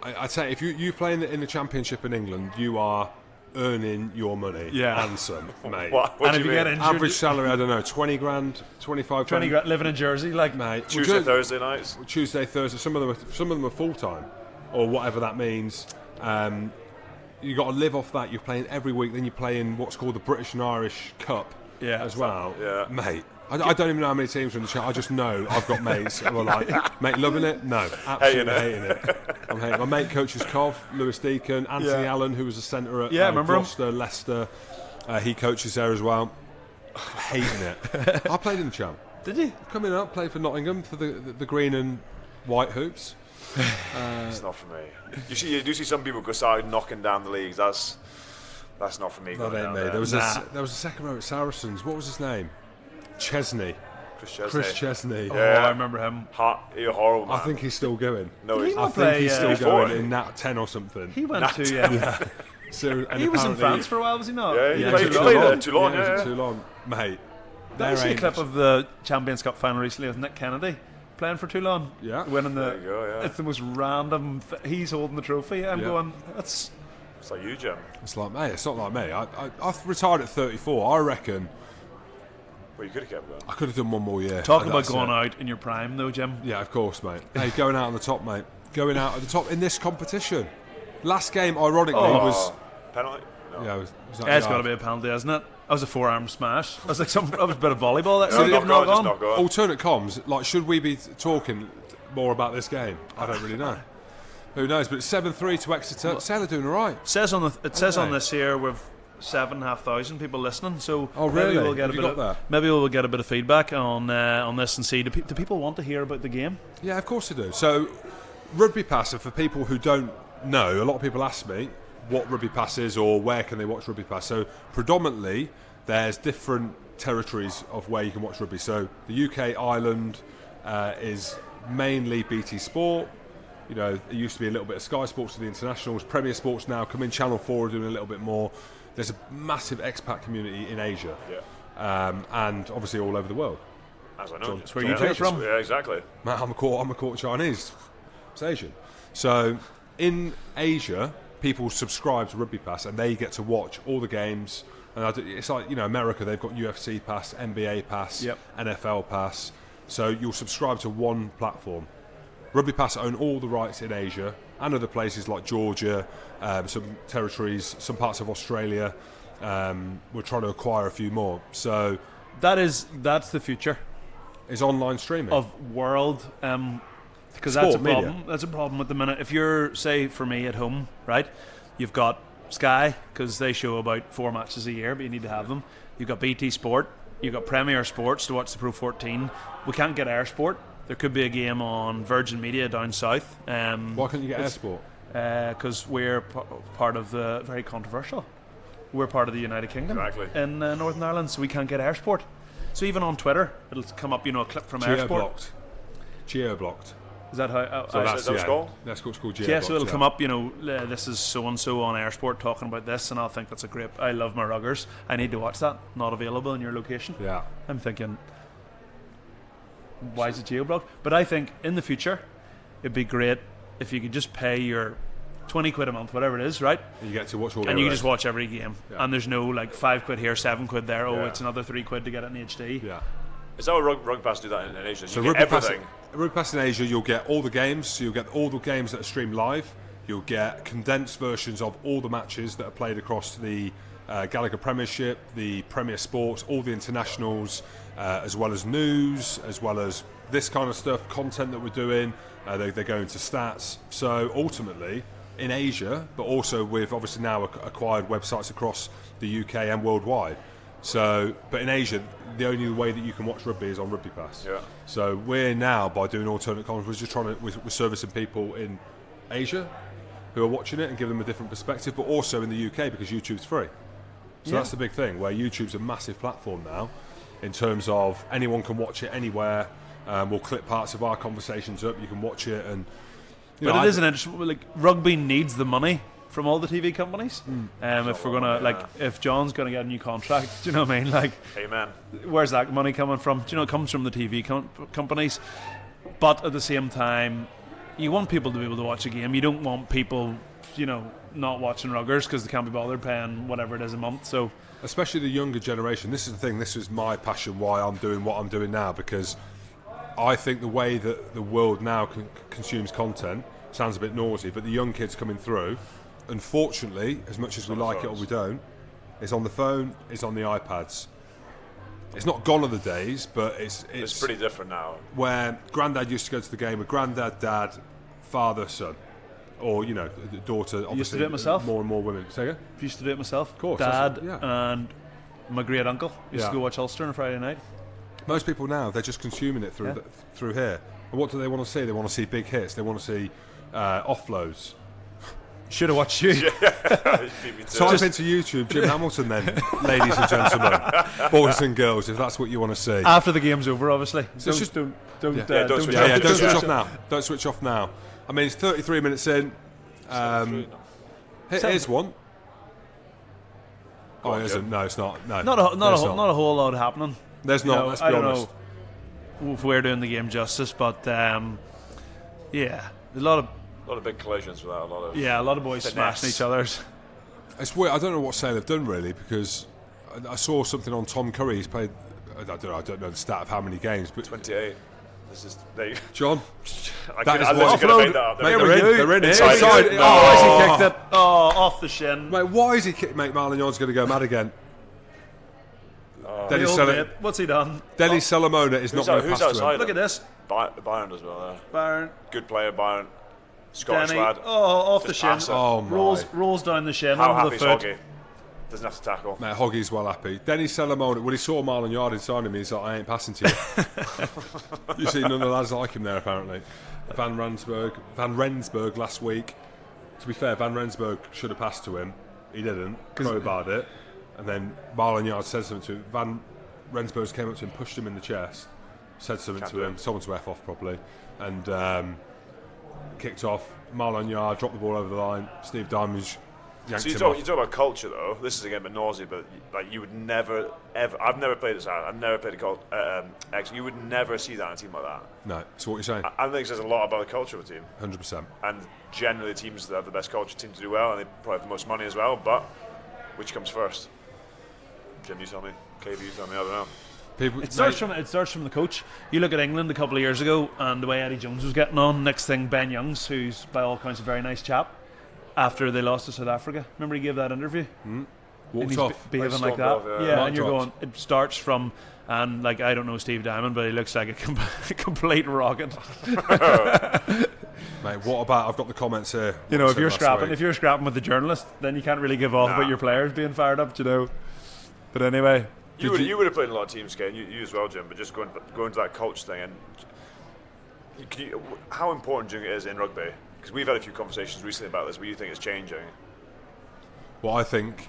I'd say if you play in the championship in England, you are earning your money. Yeah. And some, mate. What And do if you you get mean? injured, Average salary, I don't know, 20 grand, 25 20 grand. living in Jersey, like Mate, Tuesday, Thursday nights. Tuesday, Thursday. Some of them are full time, or whatever that means. You got to live off that. You're playing every week. Then you play in what's called the British and Irish Cup, as well. Yeah. Mate. I don't even know how many teams are in the chat. I just know I've got mates who are like, mate, loving it? No, absolutely hating it. I'm hating it. My mate coaches Cov, Lewis Deacon, Anthony Allen, who was a centre at Gloucester, Leicester. He coaches there as well. Hating it. I played in the champ. Did you? Coming up, played for Nottingham for the green and white hoops. It's not for me. You do see some people go start knocking down the leagues. That's not for me. That ain't me. There was a second row at Saracens. What was his name? Chesney. Chris Chesney. Yeah, I remember him. You're horrible, man. I think he's still going. No, Did he he's not I think play, he's still before? going in Nat 10 or something. He went to So, and he was in apparently- France for a while, was he not? Yeah, he Yeah, played too long. He was too long, mate. Did you see a clip of the Champions Cup final recently with Nick Kennedy playing for Toulon? Yeah. Winning the. There you go, yeah. It's the most random. He's holding the trophy. I'm going. That's. It's like you, Jim. It's like, mate, it's not like me. I retired at 34. I reckon Well, you could have kept going. I could have done one more year. Talk about That's going it. out in your prime, though, Jim. Yeah, of course, mate. Hey, going out on the top, mate. Going out at the top in this competition. Last game, ironically, was. Penalty? No. Yeah, was that Yeah, it's the got to yard? be a penalty, hasn't it? That was a forearm smash. That was like that was a bit of volleyball. That No, didn't knock knock on, just knock on. Alternate comms, like, should we be talking more about this game? I don't really know. Who knows? But it's 7-3 to Exeter. Sale are doing all right. It says on Okay. this here we've 7,500 people listening. So Oh, really? maybe we'll get Have you got that? maybe we'll get a bit of feedback on this and see do people want to hear about the game? Yeah, of course they do. So, RugbyPass, and for people who don't know, a lot of people ask me what RugbyPass is or where can they watch RugbyPass. So, predominantly, there's different territories of where you can watch rugby. So, the UK, Ireland is mainly BT Sport. You know, it used to be a little bit of Sky Sports for the internationals. Premier Sports now come in. Channel 4 are doing a little bit more. There's a massive expat community in Asia, and obviously all over the world. As I know. That's where you take from. Yeah, exactly. Man, I'm a quarter Chinese. It's Asian. So in Asia, people subscribe to RugbyPass and they get to watch all the games. And it's like, you know, America, they've got UFC Pass, NBA Pass, NFL Pass. So you'll subscribe to one platform. RugbyPass own all the rights in Asia and other places like Georgia, some territories, some parts of Australia. We're trying to acquire a few more. So That's the future it's online streaming. of world. Because that's a Sport, media. problem. That's a problem at the minute. If you're, say, for me at home, right, you've got Sky because they show about 4 matches a year, but you need to have them. You've got BT Sport. You've got Premier Sports to watch the Pro 14. We can't get Air Sport. There could be a game on Virgin Media down south. Why can't you get Air Sport? Because we're part of the very controversial. We're part of the United Kingdom in Northern Ireland, so we can't get Air Sport. So even on Twitter, it'll come up, a clip from Air Sport. Geo-blocked. Is that how? So that's what it's called? That's called geo-blocked. Yeah, so it'll come up, this is so and so on Air Sport talking about this, and I'll think that's a great. I love my ruggers. I need to watch that. Not available in your location. Yeah. I'm thinking, why is it geo-blocked? But I think in the future, it'd be great if you could just pay your £20 a month, whatever it is, right? You get to watch all. And you can just watch every game, Yeah. and there's no like £5 here, £7 there. Oh, Yeah. it's another £3 to get it in HD. Yeah. Is that what RugbyPass do that in Asia? So You get RugbyPass, everything. RugbyPass in Asia, you'll get all the games. So you'll get all the games that are streamed live. You'll get condensed versions of all the matches that are played across the Gallagher Premiership, the Premier Sports, all the internationals, as well as news, as well as this kind of stuff, content that we're doing. They go into stats. So ultimately, in Asia, but also we've obviously now acquired websites across the UK and worldwide. So, but in Asia, the only way that you can watch rugby is on RugbyPass. Yeah. So we're now, by doing alternate content, we're servicing people in Asia who are watching it and give them a different perspective, but also in the UK because YouTube's free. So that's the big thing, where YouTube's a massive platform now in terms of anyone can watch it anywhere. We'll clip parts of our conversations up, you can watch it. And But it is an interesting, like, rugby needs the money from all the TV companies. If we're gonna, like, if John's gonna get a new contract, do you know what I mean? Like, Amen. where's that money coming from? Do you know it comes from the TV companies? But at the same time, you want people to be able to watch a game. You don't want people, not watching ruggers because they can't be bothered paying whatever it is a month. So, especially the younger generation, this is the thing, this is my passion, why I'm doing what I'm doing now, because I think the way that the world now consumes content sounds a bit noisy, but the young kids coming through, unfortunately, as much as we like it or we don't, it's on the phone, it's on the iPads. It's not gone are the days, but it's pretty different now. Where granddad used to go to the game with granddad, dad, father, son, or the daughter. Obviously, used to do it myself. More and more women. Say again? I used to do it myself. Of course, Dad yeah. and my great uncle used Yeah. to go watch Ulster on a Friday night. Most people now, they're just consuming it through through here. And what do they want to see? They want to see big hits. They want to see offloads. Should have watched you. Type into YouTube Jim Hamilton then, ladies and gentlemen, boys and girls, if that's what you want to see. After the game's over, obviously. So it's just- Don't switch off. Don't Don't switch switch off now. Don't switch off now. I mean, it's 33 minutes in. Here's one. Oh, it isn't. No, it's not. No, Not a whole lot happening. There's not. Let's be I don't honest. know if we're doing the game justice, but yeah, a lot of big collisions with that. A lot of boys finesse. smashing each other's. It's weird. I don't know what Sale have done really, because I saw something on Tom Curry. He's played. I don't know the stat of how many games, but 28. This is John. I That is literally one. could have made that up. Mate, There we they're go. in. They're in There inside. we go. Inside. Oh, has he kicked it? Oh, off the shin. Mate, why is he kicked? Mate, Marlon Yard's going to go mad again. Denny The old mate. What's he done? Salamona is not going to who's pass to him. outside? Look at this. Byron as well. There. Byron, Good player, Byron. Scottish Danny. lad. Oh, off the Just shin. pass it. Oh my. Rolls down the shin. How under happy the is foot. Hoggy? Doesn't have to tackle. Mate, Hoggy's well happy. Denny Salamona, when he saw Marlon Yard inside him, he's like, I ain't passing to you. You see none of the lads like him there, apparently. Van Rensburg last week. To be fair, Van Rensburg should have passed to him. He didn't. Crowbarred it. And then Marlon Yard said something to him. Van Rensburg came up to him, pushed him in the chest, said something to him, someone to F off probably, and kicked off. Marlon Yard dropped the ball over the line. Steve Diamond yanked So you him talk off. about culture though. This is again a bit nausea, but like you would never ever. I've never played this out. I've never played a X. You would never see that in a team like that. No, so what you're saying? I think it says a lot about the culture of a team. 100%. And generally, the teams that have the best culture tend to do well, and they probably have the most money as well. But which comes first? Jim, you tell me. Cave, you tell me. I don't know. It starts from the coach. You look at England a couple of years ago, and the way Eddie Jones was getting on. Next thing, Ben Youngs, who's by all accounts a very nice chap, after they lost to South Africa. Remember he gave that interview? And Walked he's off. behaving Like like that. stormed off, Yeah, Mic and you're dropped. going. It starts from, and like I don't know Steve Diamond, but he looks like a complete rocket. Mate, what about? I've got the comments here. You know, What I if said you're last scrapping, week. if you're scrapping with the journalist, then you can't really give off Nah. about your players being fired up. You know. But anyway, You would have played in a lot of teams, Kane. You as well, Jim. But just going to that coach thing, and how important do you think it is in rugby? Because we've had a few conversations recently about this. Where you think it's changing? Well, I think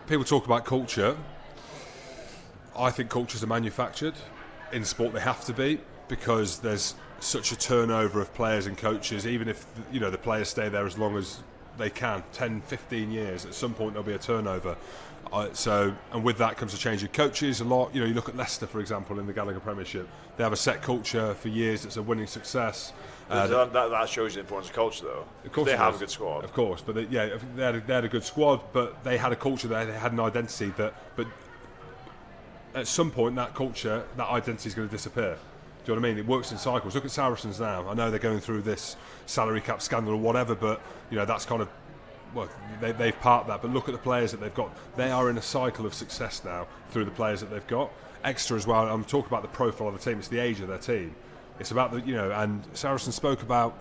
people talk about culture. I think cultures are manufactured. In sport, they have to be, because there's such a turnover of players and coaches. Even if the players stay there as long as they can, 10, 15 years, at some point there'll be a turnover. And with that comes a change of coaches a lot. You look at Leicester, for example, in the Gallagher Premiership. They have a set culture for years. It's a winning success. That shows the importance of culture, though. Of course, they have a good squad. Of course, but they had a good squad, but they had a culture. They had an identity but at some point, that culture, that identity is going to disappear. Do you know what I mean? It works in cycles. Look at Saracens now. I know they're going through this salary cap scandal or whatever, but that's kind of. Well, they've parked that, but look at the players that they've got. They are in a cycle of success now through the players that they've got. Exeter as well. I'm talking about the profile of the team. It's the age of their team. It's about and Saracen spoke about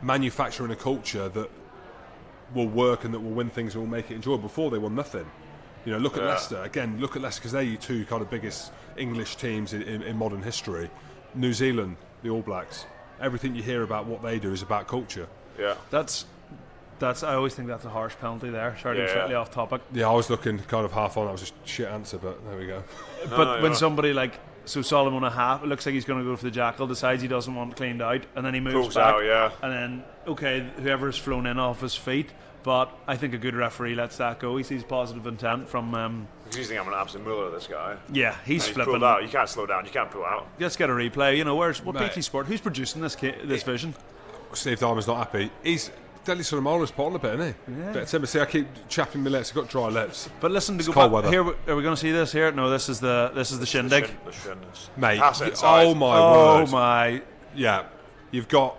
manufacturing a culture that will work and that will win things and will make it enjoyable. Before they won nothing. Look at Leicester again. Look at Leicester because they're your two kind of biggest English teams in modern history. New Zealand, the All Blacks. Everything you hear about what they do is about culture. Yeah, That's. I always think that's a harsh penalty there. Sorry to slightly off topic. Yeah, I was looking kind of half on. That was a shit answer, but there we go. When somebody Solomon a half, it looks like he's going to go for the jackal, decides he doesn't want it cleaned out, and then he moves back. Out, and then, whoever's flown in off his feet, but I think a good referee lets that go. He sees positive intent from. He's thinking I'm an absolute muller, this guy. Yeah, he's flipping. Pulled out. You can't slow down. You can't pull out. Let's get a replay. What BT Sport? Who's producing this vision? Steve Diamond's not happy. He's. Deadly sort of Mola's put on a bit, isn't he? Yeah. But see, I keep chapping my lips. I've got dry lips. But listen, it's to go go back here, are we going to see this here? No, this is the shindig. Mate, oh my word. My. Yeah, you've got.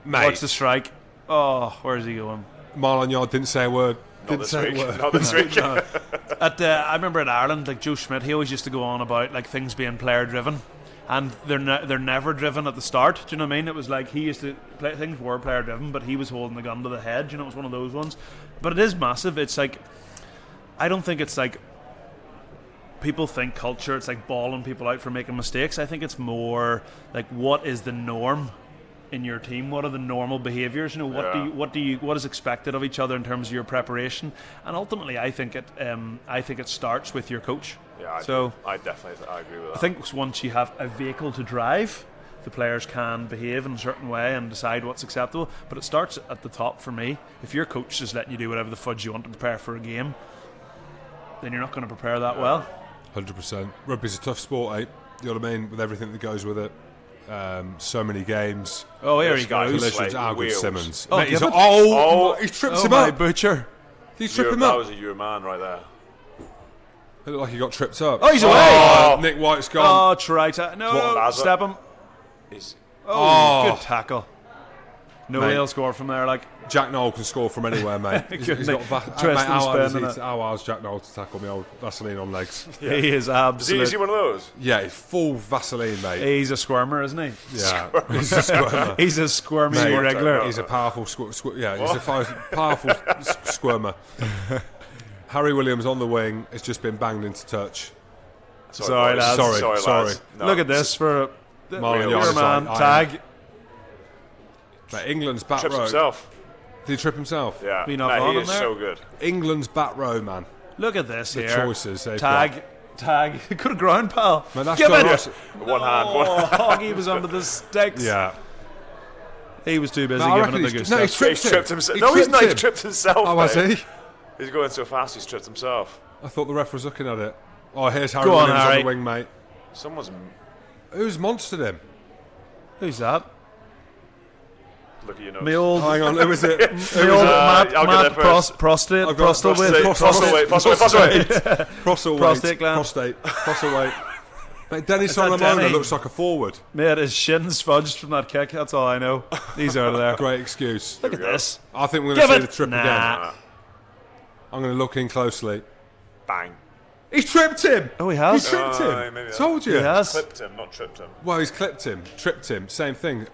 Mate. Watch the strike. Oh, where's he going? Marlon Yard didn't say a word. Not this week. No. I remember in Ireland, like Joe Schmidt, he always used to go on about things being player driven. And they're never driven at the start. Do you know what I mean? It was like he used to play, things were player driven, but he was holding the gun to the head. It was one of those ones. But it is massive. It's I don't think it's people think culture. It's balling people out for making mistakes. I think it's more what is the norm in your team? What are the normal behaviours? What is expected of each other in terms of your preparation? And ultimately, I think it starts with your coach. Yeah, I definitely agree with that. I think once you have a vehicle to drive, the players can behave in a certain way and decide what's acceptable. But it starts at the top for me. If your coach is letting you do whatever the fudge you want to prepare for a game, then you're not going to prepare that well. 100%. Rugby's a tough sport, eh? You know what I mean? With everything that goes with it. So many games. Oh, here he goes. Collisions. Good Simmons. Oh, Mate, he trips him up. Butcher. Did he trip him up? That was a your man right there. It looked like he got tripped up. Oh, he's away. Nick White's gone. Oh, try to. No, step him. Good tackle. Nobody else scored from there. Jack Noel can score from anywhere, mate. He's got how how's Jack Noel to tackle me old Vaseline on legs? Yeah. He is absolutely. Is he one of those? Yeah, he's full Vaseline, mate. He's a squirmer, isn't he? Yeah, he's a squirmer. He's a squirmy regular. He's a powerful he's a powerful squirmer. Harry Williams on the wing has just been banged into touch. Sorry, lads. Sorry. No. Look at this for Marlon man tag. But England's back trips row. Himself. Did he trip himself? Yeah. He is so good. England's back row, man. Look at this the here. Choices they've tag. Could have ground, pal. Man, that's Give it. One hand. Hoggy was under the sticks. Yeah. He was too busy giving it the good stuff. He tripped himself. No, he's not. He tripped himself. Oh, was he? He's going so fast, he's tripped himself. I thought the ref was looking at it. Oh, here's Harry Williams on the wing, mate. Who's monstered him? Who's that? Look at your nose. Me old. Hang on, who was it? Me old Matt prostate gland. Prostate. Mate, Dennis Solomona looks like a forward. Mate, his shin's fudged from that kick. That's all I know. He's out of there. Great excuse. Look at this. I think we're going to see the trip again. I'm going to look in closely. Bang. He's tripped him. Oh, he has? He tripped him. Told you. He has. Clipped him, not tripped him. Well, he's clipped him. Tripped him. Same thing.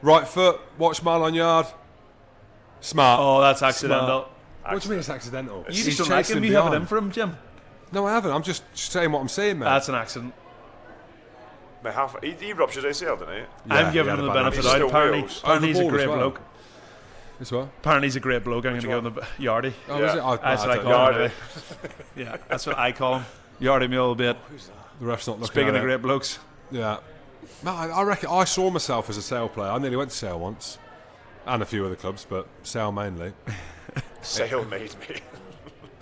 Right foot. Watch Marlon Yard. Smart. Oh, that's accidental. What do you mean it's accidental? You just don't like him. You have it in for him, Jim. No, I haven't. I'm just saying what I'm saying, man. That's an accident. He ruptured ACL, didn't he? Yeah, I'm giving him the benefit out. Apparently he's a great bloke. As well? Apparently he's a great bloke. I'm going to give him the Yardy. Oh, is it? That's what I call him. Yeah, that's what I call him. Yardy me a little bit. The ref's not looking Speaking at of great blokes. Yeah. No, I reckon I saw myself as a Sale player. I nearly went to Sale once. And a few other clubs, but Sale mainly. Sale made me.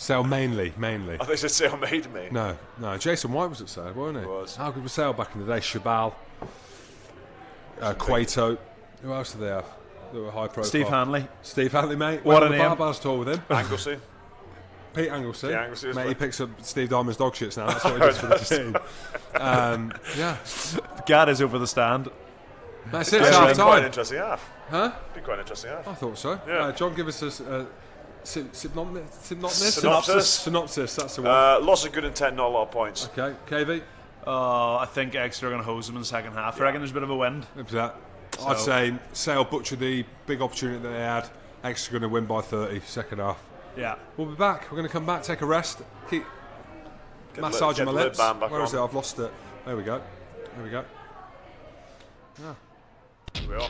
Sale mainly. I think they Sale made me. No. Jason White was at Sale, wasn't he? He was. How good was Sale back in the day? Shabal, Cueto. Who else did they have? They were high profile. Steve Hanley, mate. What Went a on the name. Barbars tour with him. Anglesey. Pete Anglesey. Yeah, Anglesey was mate, he like- picks up Steve Diamond's dog shits now. That's what he does for the team. Yeah. Gad is over the stand. That's it. Yeah, It's it'd half be quite an time. interesting half. Huh? Be quite an interesting half. I thought so. Yeah. John, give us a synopsis. Synopsis. That's the one. Lots of good intent, not a lot of points. Okay, KV. I think Exeter are going to hose them in the second half. I reckon there's a bit of a wind. Maybe that. I'd say Sale butchered the big opportunity that they had. Exeter going to win by 30 second half. Yeah. We'll be back. We're going to come back, take a rest, keep massaging my get the lid lips. band back Where is on. it? I've lost it. There we go. Yeah. We are.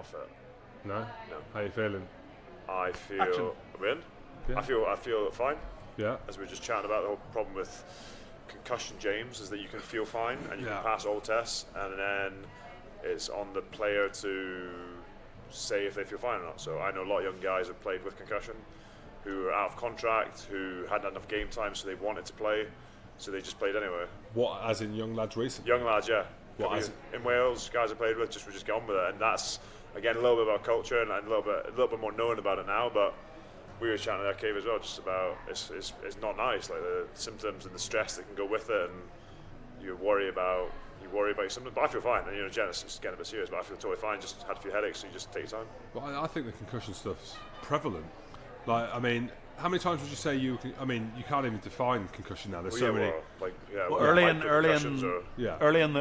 not fit. No? No. How you feeling? I feel Action. I feel fine. Yeah. As we were just chatting about, the whole problem with concussion, James, is that you can feel fine and you Yeah. can pass all tests, and then it's on the player to say if they feel fine or not. So I know a lot of young guys have played with concussion, who are out of contract, who hadn't had enough game time, so they wanted to play, so they just played anyway. What, as in young lads recently? Young lads, yeah. What, as In Wales, guys I played with would just get on with it, and that's again a little bit about culture and a little bit more known about it now. But we were chatting at Cave as well, just about it's not nice, like the symptoms and the stress that can go with it, and you worry about your symptoms. But I feel fine, and Jen, it's just getting a bit serious, but I feel totally fine. Just had a few headaches, so you just take your time. Well, I think the concussion stuff's prevalent. Like, I mean, how many times would you say you can't even define concussion now. There's so many. Early in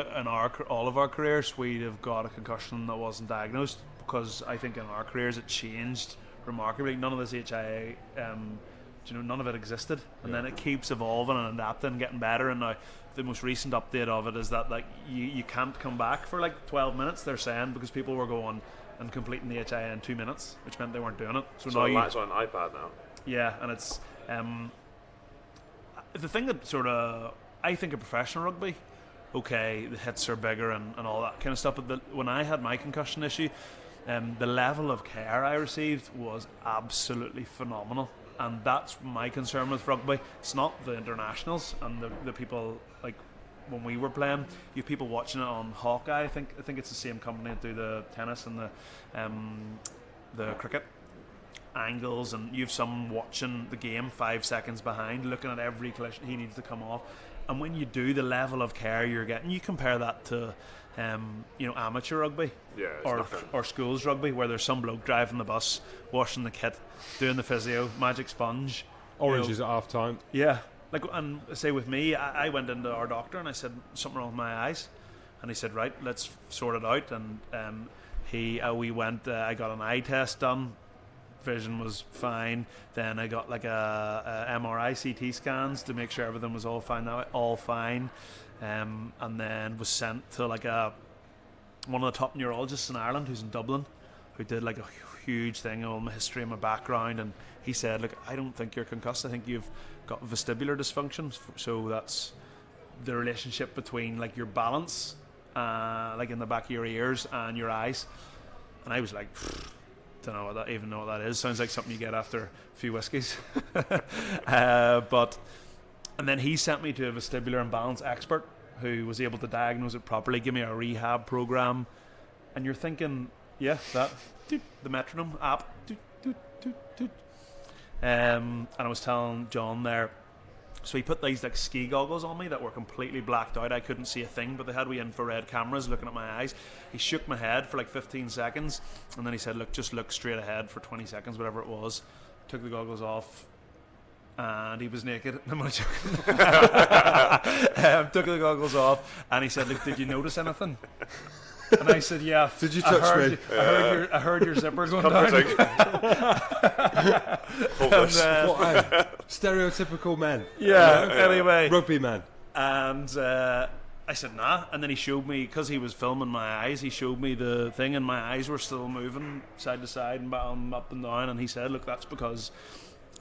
all of our careers, we'd have got a concussion that wasn't diagnosed, because I think in our careers it changed remarkably. None of this HIA, none of it existed, and then it keeps evolving and adapting and getting better. And now the most recent update of it is that like you can't come back for like 12 minutes. They're saying, because people were going and completing the HIA in 2 minutes, which meant they weren't doing it. So now it's on an iPad now. Yeah, and it's the thing that sort of, I think of professional rugby, okay, the hits are bigger and all that kind of stuff, but when I had my concussion issue, the level of care I received was absolutely phenomenal, and that's my concern with rugby. It's not the internationals and the people, like when we were playing, you have people watching it on Hawkeye. I think it's the same company that do the tennis and the cricket angles, and you've someone watching the game 5 seconds behind, looking at every collision he needs to come off. And when you do, the level of care you're getting, you compare that to amateur rugby, or schools rugby, where there's some bloke driving the bus, washing the kit, doing the physio, magic sponge, oranges at half time. Yeah, like, and say with me, I went into our doctor and I said something wrong with my eyes, and he said, right, let's sort it out. And we went. I got an eye test done. Vision was fine. Then I got like a MRI, CT scans to make sure everything was all fine. And then was sent to like one of the top neurologists in Ireland, who's in Dublin, who did like a huge thing on my history and my background. And he said, look, I don't think you're concussed. I think you've got vestibular dysfunction. So that's the relationship between like your balance, like in the back of your ears and your eyes. And I was like, don't know what that is. Sounds like something you get after a few whiskies. And then he sent me to a vestibular and balance expert who was able to diagnose it properly, give me a rehab program. And you're thinking, yeah, that the metronome app. And I was telling John there, so he put these like ski goggles on me that were completely blacked out. I couldn't see a thing, but they had wee infrared cameras looking at my eyes. He shook my head for like 15 seconds, and then he said, look, just look straight ahead for 20 seconds, whatever it was. Took the goggles off, and he was naked. I'm not joking. Took the goggles off, and he said, look, did you notice anything? And I said, yeah. Did you touch me? I heard your zipper going down. Stereotypical men. Yeah, anyway. Rugby men. And I said, nah. And then he showed me, because he was filming my eyes, he showed me the thing, and my eyes were still moving side to side and up and down. And he said, look, that's because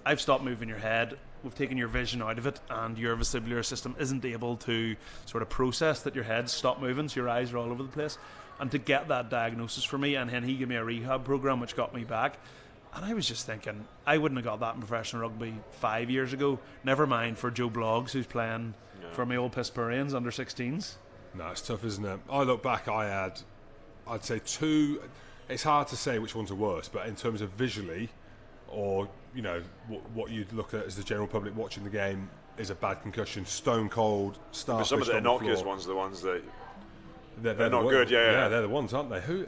I've stopped moving your head. We've taken your vision out of it, and your vestibular system isn't able to sort of process that your head's stopped moving, so your eyes are all over the place. And to get that diagnosis for me, and then he gave me a rehab program which got me back. And I was just thinking, I wouldn't have got that in professional rugby 5 years ago. Never mind for Joe Bloggs, who's playing for my old Pispurians under 16s. No, it's tough, isn't it? I look back, I'd say two. It's hard to say which ones are worse, but in terms of visually, or what you'd look at as the general public watching the game, is a bad concussion, stone cold, starfish. Some of the innocuous ones are the ones that they're not good. Yeah, they're the ones, aren't they? Who?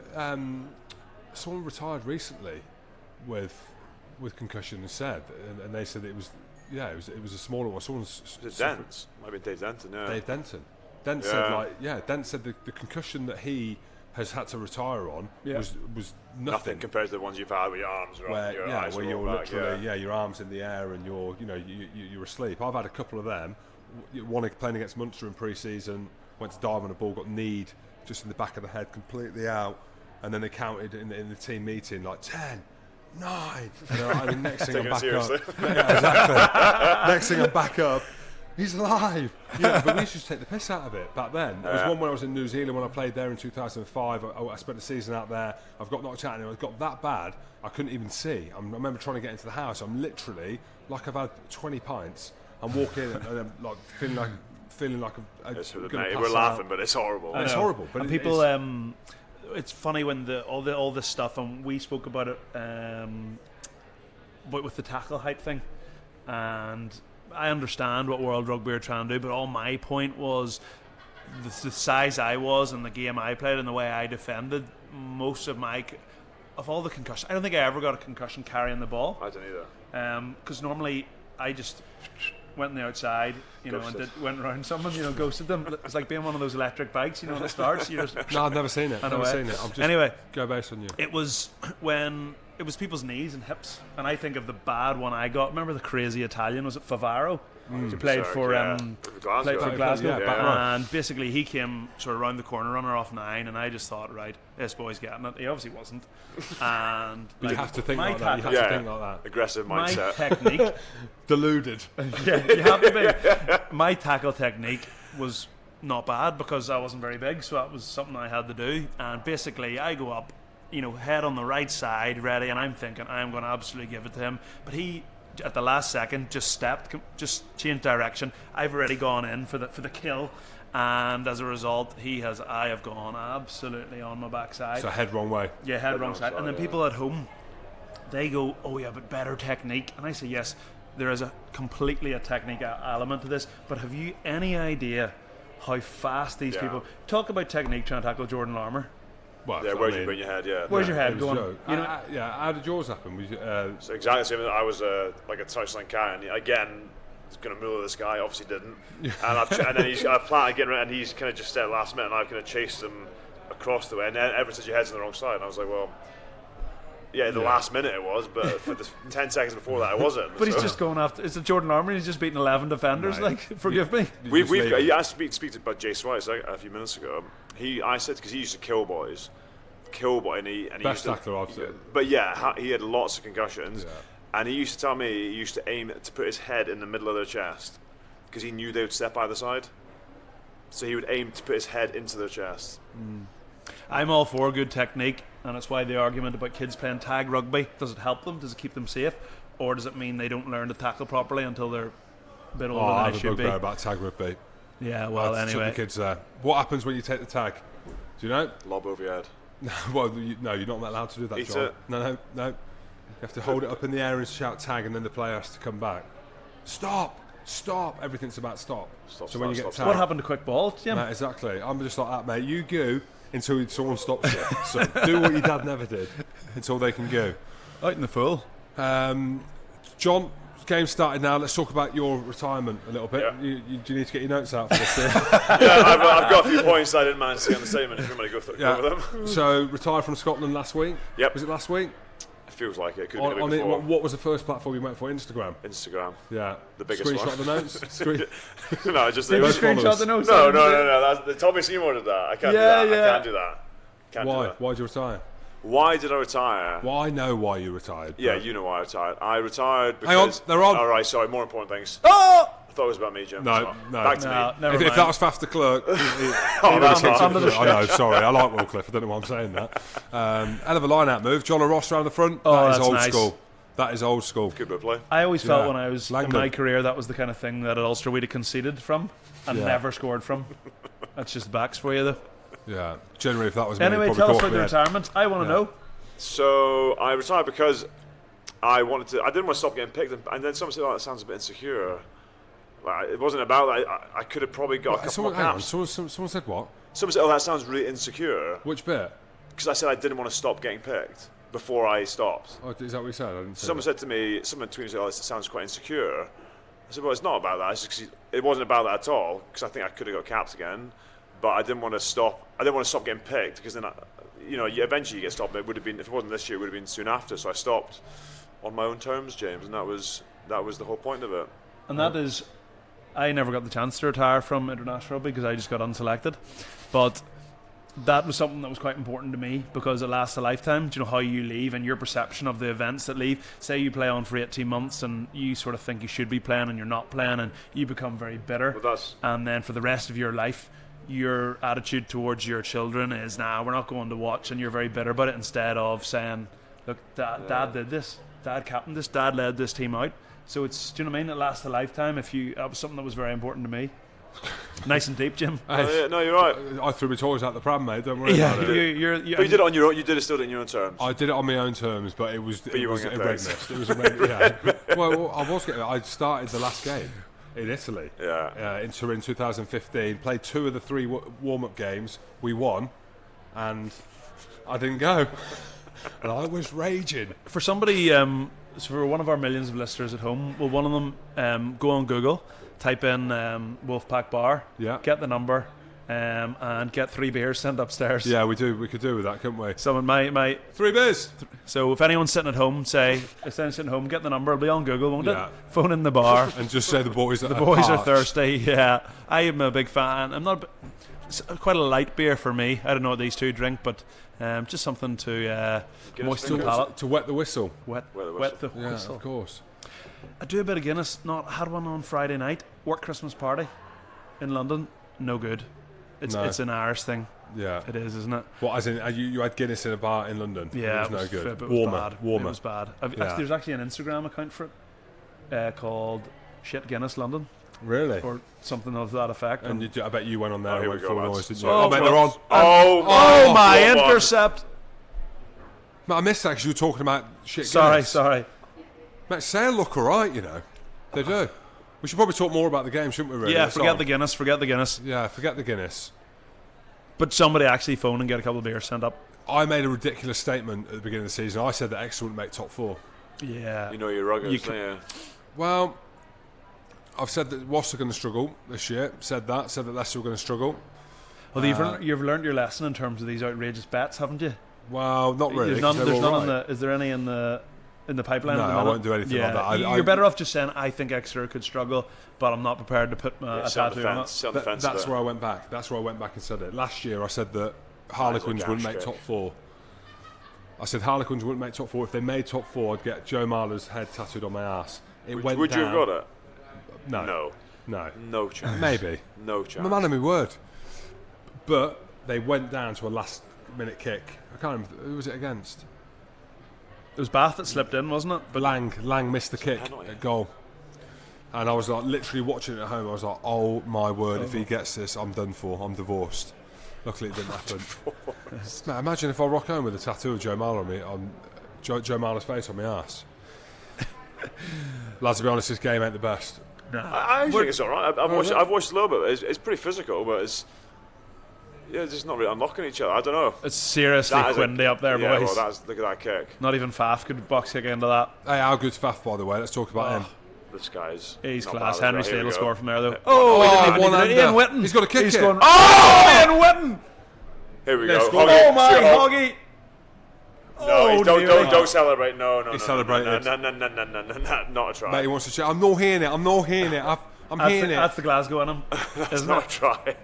Someone retired recently with concussion and said, and they said it was a smaller one. Someone's Dent. Might be Dave Denton. Yeah, Dave Denton. Dent said the concussion that he has had to retire on was nothing compared to the ones you've had with your arms around your eyes, where you're literally your arms in the air and you're asleep. I've had a couple of them. One playing against Munster in pre-season, went to dive on a ball, got kneed just in the back of the head, completely out. and then they counted in the team meeting like 10, 9, and the next thing I'm back up. Yeah, exactly. Next thing I'm back up. He's alive. Yeah, but we used to take the piss out of it back then. There was one when I was in New Zealand when I played there in 2005. I spent the season out there. I've got knocked out and it got that bad I couldn't even see. I remember trying to get into the house. I'm literally like I've had 20 pints. I'm walking in and I'm like feeling like we're laughing, but it's horrible. It's horrible. But people, it's funny when all this stuff, and we spoke about it, but with the tackle hype thing, and I understand what World Rugby are trying to do, but all my point was the size I was and the game I played and the way I defended. Most of all the concussion, I don't think I ever got a concussion carrying the ball. I don't either. Because normally I just went on the outside, and went around someone, ghosted them. It's like being one of those electric bikes, when it starts. You just no, I've never seen it. I'm just anyway. Go based on you. It was when it was people's knees and hips, and I think of the bad one I got. Remember the crazy Italian? Was it Favaro? Who played for Glasgow, and basically he came sort of around the corner, runner off 9, and I just thought, right, this boy's getting it. He obviously wasn't, and you have to think like that. You have to think like that. Aggressive mindset. My technique, deluded. Yeah, you have to be. My tackle technique was not bad because I wasn't very big, so that was something I had to do. And basically, I go up, head on the right side, ready, and I'm thinking I'm going to absolutely give it to him, but he, at the last second, just changed direction. I've already gone in for the kill, and as a result, I have gone absolutely on my backside. So head wrong way. Yeah, head wrong side. And then people at home, they go, "Oh yeah, but better technique." And I say, yes, there is completely a technique element to this. But have you any idea how fast these people talk about technique trying to tackle Jordan Larmour? Well, where's your head? Yeah. Where's your head going? How did yours happen? So exactly the same. I was like a touchline guy, and again, was going to muller this guy. Obviously didn't. And then I planted again, and he's kind of just stayed last minute, and I kind of chased him across the way. And then everyone said your head's on the wrong side, and I was like, well, yeah, the last minute it was, but for the 10 seconds before that, it wasn't. But he's just going after. It's a Jordan Larmour. He's just beating 11 defenders. Right. Forgive me. I speak about Jay Swice a few minutes ago. I said because he used to kill boys, and he best used to, tackler I've seen. But yeah, he had lots of concussions, and he used to tell me he used to aim to put his head in the middle of their chest because he knew they would step either side. So he would aim to put his head into their chest. I'm all for good technique, and that's why the argument about kids playing tag rugby, does it help them? Does it keep them safe? Or does it mean they don't learn to tackle properly until they're a bit older than they should be? About tag rugby. Yeah, well, anyway. The kids there. What happens when you take the tag? Do you know? Lob over your head. Well, no, you're not allowed to do that, John. No. You have to hold it up in the air and shout tag, and then the player has to come back. Stop! Everything's about stop. So when you get tagged, what happened to quick ball, Jim? Mate, exactly. I'm just like that, mate. You go until someone stops you. So do what your dad never did until they can go. Out in the full. John, game started now. Let's talk about your retirement a little bit. Yeah. Do you need to get your notes out for this? I've got a few points I didn't manage to see on the statement. If you want to go over them. So retired from Scotland last week. Yep. Was it last week? It feels like it. Could be the week before. What was the first platform you went for? Instagram. Yeah. The biggest Screenshot one. the notes. No, just Did you screenshot the notes? No. Tommy Seymour did that. I can't do that. I can't do that. Why? Why did you retire? Why did I retire? Well, I know why you retired. Yeah, you know why I retired. I retired because... Hang on, they're on. All right, sorry, more important things. Oh! I thought it was about me, Jim. No. Back to me. Never mind. If that was Faf the Clerk... That's under the I know, sorry, I like Will Cliff, I don't know why I'm saying that. Hell of a line-out move. John Ross around the front. Oh, that is old nice. school. That is old school. Good bit of play. I always felt when I was Langdon. in my career that was the kind of thing that at Ulster we'd have conceded from and never scored from. That's just backs for you, though. Yeah, generally if that was me, anyway, tell us about the retirement. I want to know. So I retired because I didn't want to stop getting picked, and then someone said, "Oh, that sounds a bit insecure." Like, it wasn't about that. I could have probably got a couple more caps. Someone said what? Someone said, "Oh, that sounds really insecure." Which bit? Because I said I didn't want to stop getting picked before I stopped. Oh, is that what you said? I didn't say Someone said to me, someone tweeted, "Oh, this sounds quite insecure." I said, "Well, it's not about that. It's just, it wasn't about that at all. Because I think I could have got capped again, but I didn't want to stop. I didn't want to stop getting picked because then, eventually you get stopped. It would have been, if it wasn't this year, it would have been soon after. So I stopped on my own terms, James, and that was the whole point of it. And that is, I never got the chance to retire from international rugby because I just got unselected. But that was something that was quite important to me because it lasts a lifetime. Do you know how you leave and your perception of the events that leave? Say you play on for 18 months and you sort of think you should be playing and you're not playing, and you become very bitter. And then for the rest of your life, your attitude towards your children is, nah, we're not going to watch, and you're very bitter about it, instead of saying, look, Dad did this, Dad captained this, Dad led this team out. So it's, do you know what I mean? It lasts a lifetime. That was something that was very important to me. Nice and deep, Jim. No, you're right. I threw my toys out the pram, mate. Don't worry about it. But you did it on your own. You did it still in your own terms. I did it on my own terms, but it was irregular. It was yeah. Well, I started the last game in Italy. In Turin 2015. Played 2 of the 3 warm-up games. We won, and I didn't go. And I was raging. For somebody, for one of our millions of listeners at home, will one of them go on Google, type in Wolfpack Bar, get the number, and get 3 beers sent upstairs. Yeah, we could do with that, couldn't we? Someone my 3 beers. So if anyone's sitting at home, sitting at home, get the number. It'll be on Google, won't it? Phone in the bar and just say the boys are thirsty. Yeah, I am a big fan. I'm not. It's quite a light beer for me. I don't know what these two drink, but just something to moisten the palate. To wet the whistle. Wet the whistle. Yeah, of course. I do a bit of Guinness. Had one on Friday night. Work Christmas party in London. No good. It's an Irish thing. Yeah, it is, isn't it? What, as in you had Guinness in a bar in London? Yeah, it was no good. Warmer. It was bad. There's actually an Instagram account for it called Shit Guinness London. Really? Or something of that effect. And I bet you went on there and went full noise, didn't you? Oh, mate, they're on. Oh, my intercept. Mate, I missed that because you were talking about shit Guinness. Sorry. Mate, Sale look alright, you know. They do. We should probably talk more about the game, shouldn't we, really? Yeah, forget the Guinness. Yeah, forget the Guinness. But somebody actually phone and get a couple of beers sent up. I made a ridiculous statement at the beginning of the season. I said that Exeter wouldn't make top 4. Yeah. You know your ruggers, don't you? Well, I've said that Wasps are going to struggle this year. Said that Leicester were going to struggle. Well, you've learned your lesson in terms of these outrageous bets, haven't you? Well, not really. There's none is there any in the pipeline? No, I won't do anything like that. You're better off just saying, I think Exeter could struggle, but I'm not prepared to put a tattoo on it. That's where I went back. That's where I went back and said it. Last year I said that Harlequins wouldn't make top 4. I said Harlequins wouldn't make top 4. If they made top 4, I'd get Joe Marler's head tattooed on my ass. Would you have got it? No. No chance. Maybe. No chance. I'm a man of my word. But they went down to a last-minute kick. I can't remember. Who was it against? It was Bath that slipped in, wasn't it? But Lang missed the kick at goal. And I was like literally watching it at home. I was like, oh my word, if he gets this, I'm done for. I'm divorced. Luckily it didn't happen. Mate, imagine if I rock home with a tattoo of Joe Marler on me, on Joe Marler's face on my ass. Lads, to be honest, this game ain't the best. No. I think it's alright. I've watched a little bit. It's pretty physical, but it's just not really unlocking each other. I don't know. It's seriously windy up there, boys. Well, look at that kick. Not even Faf could box kick into that. Hey, how good's Faf, by the way? Let's talk about him. This guy's class. Henry Slade will score from there, though. Ian Whitten. He's got a kick. Ian Whitten. Here we go. Oh my Hoggy. No, don't celebrate. No. He celebrated. No, not a try. Mate, he wants to shout. I'm not hearing it. I'm hearing it. That's the Glasgow in him. That's not a try.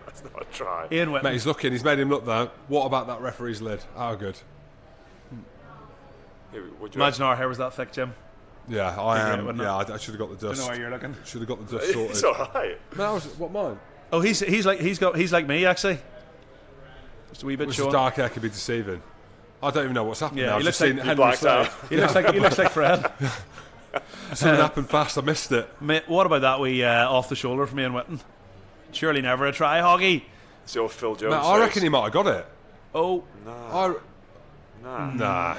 That's not a try. Ian Whitten. Mate, he's looking. He's made him look though. What about that referee's lid? How good. Imagine our hair was that thick, Jim. Yeah, I am. Yeah, I should have got the dust. I know where you're looking. Should have got the dust sorted. It's alright. What mine? Oh, he's like me actually. Just a wee bit short. Dark hair can be deceiving. I don't even know what's happening. Yeah, I've just seen Henry blacked out. He looks like Fred. Something happened fast. I missed it. Mate, what about that wee off the shoulder from Ian Whitten? Surely never a try, Hoggy. It's the old Phil Jones. Mate, I reckon he might have got it. Oh. Nah.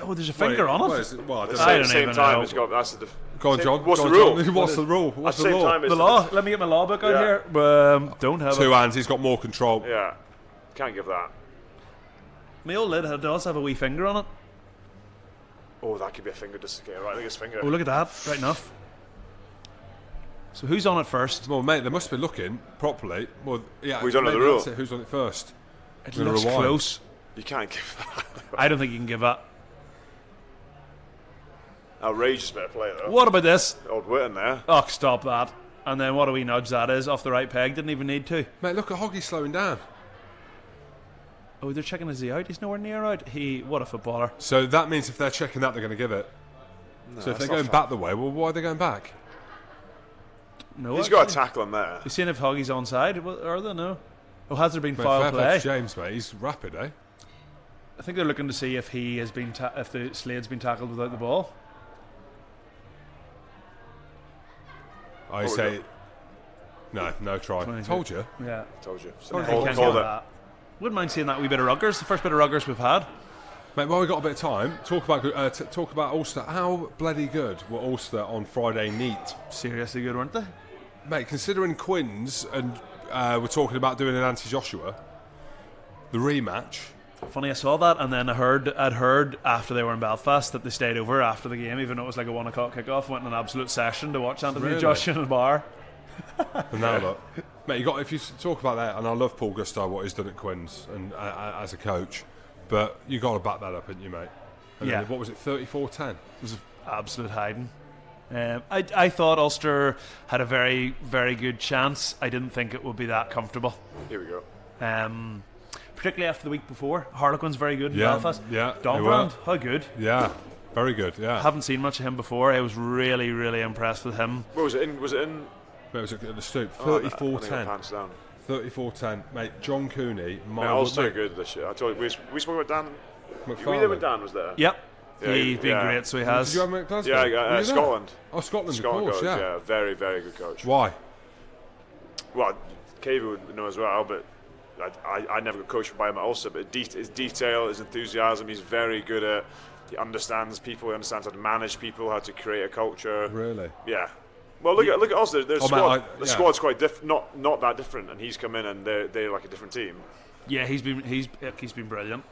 Oh, there's a finger on it. At the same time, it's got. That's the. Go on, John. What's the rule? What's the rule? What's the law? The law. Let me get my law book out here. Don't have 2 hands. He's got more control. Yeah. Can't give that. My old lid does have a wee finger on it. Oh, that could be a finger dislocated. Right, I think it's finger. Oh, look at that. Right enough. So who's on it first? Well, mate, they must be looking properly. Well, yeah. Who's on the rule? Who's on it first? It looks close. You can't give that. I don't think you can give that. Outrageous bit of play, though. What about this? Old Whitten there. Oh, stop that. And then what do we nudge that is? Off the right peg. Didn't even need to. Mate, look at Hoggy slowing down. Oh, they're checking, is he out? He's nowhere near out. What a footballer. So that means if they're checking that, they're going to give it. No, so if they're going back the way, well, why are they going back? No, he's got a tackle him there. You've seen if Hoggy's onside, are they? No. Oh, has there been Mate, foul fair play play? to James, mate. He's rapid, eh? I think they're looking to see if he has been if the Slade's been tackled without the ball. I say no try. 22. Told you. Yeah. Told you. I can't get that. Wouldn't mind seeing that wee bit of ruggers. The first bit of ruggers we've had. Mate, while we've got a bit of time, talk about Ulster. How bloody good were Ulster on Friday neat? Seriously good, weren't they? Mate, considering Quins and we're talking about doing an anti-Joshua, the rematch. Funny, I saw that, and then I'd heard after they were in Belfast that they stayed over after the game, even though it was like a 1 o'clock kickoff. Went in an absolute session to watch Anthony Joshua in a bar. And now look, mate, if you talk about that, and I love Paul Gustav, what he's done at Quins and as a coach, but you got to back that up, haven't you, mate? And yeah. Then, what was it, 34-10? It was absolute hiding. I thought Ulster had a very, very good chance. I didn't think it would be that comfortable. Here we go. Particularly after the week before. Harlequin's very good in Belfast. Yeah. Dombrand, how good. Yeah, very good, yeah. Haven't seen much of him before. I was really, really impressed with him. Where was it in? It was at the Stoop. 34-10. 34-10. Mate, John Cooney. Ulster good this year. I told you, we spoke about Dan. McFarlane. You were there when Dan was there? Yep. Yeah, he's been great, so he has. Did you have him at Glasgow? Yeah, Scotland. Oh, Scotland, of coach, course, yeah. Very, very good coach. Why? Well, Cave would know as well, but I never got coached by him at Ulster, but his detail, his enthusiasm, he's very good at. He understands people, he understands how to manage people, how to create a culture. Really? Yeah. Well, look at Ulster. Their squad, mate, the squad's quite not that different, and he's come in and they're like a different team. Yeah, he's been brilliant.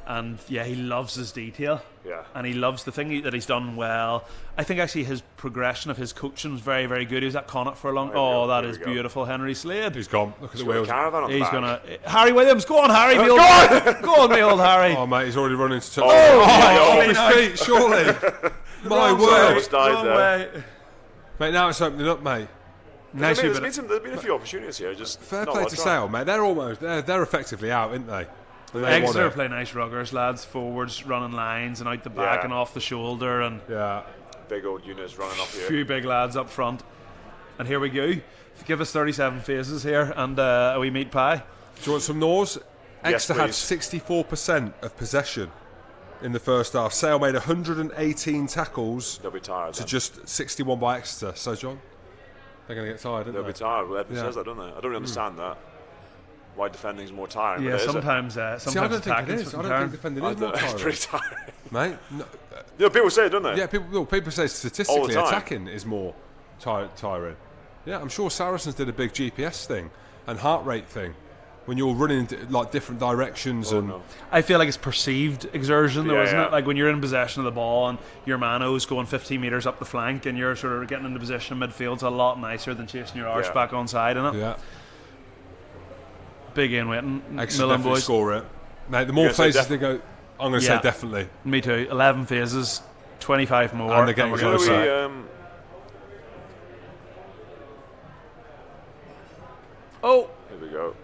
And yeah, he loves his detail. Yeah. And he loves the thing that he's done well. I think actually his progression of his coaching was very, very good. He was at Connacht for a long. That is beautiful, Henry Slade. He's gone. Look at the wheels. He's gonna. Harry Williams, go on, Harry. Go on, me old Harry. Oh mate, he's already running to. Oh, his feet, surely. My word. Died there. Mate, now it's opening up, mate. There's been a few opportunities here. Just fair play to Sale, mate. They're effectively out, aren't they? Exeter play nice ruggers, lads. Forwards running lines and out the back and off the shoulder, and big old units running up here. A few big lads up front. And here we go. Give us 37 phases here and a wee meat pie. Do you want some Norse? Exeter had please. 64% of possession in the first half. Sale made 118 tackles. They'll be tired. To just 61 by Exeter. So, John, they're going to get tired, aren't They'll be tired. Well, everyone says that, don't they? I don't really understand that. Why defending's more tiring? Yeah, sometimes. See, I don't think it is. I don't think defending is more tiring. It's pretty tiring, mate. No, people say it, don't they? Yeah, people say statistically attacking is more tiring. Yeah, I'm sure Saracens did a big GPS thing and heart rate thing when you're running like different directions I feel like it's perceived exertion though, isn't it? Like when you're in possession of the ball and your mano's going 15 metres up the flank and you're sort of getting into position in midfield's a lot nicer than chasing your arse back onside, isn't it? Yeah. Big in waiting. Excellent boys. Score it. Mate, the more phases they go, I'm going to say definitely. Me too. 11 phases, 25 more. And they're getting closer. Here we go.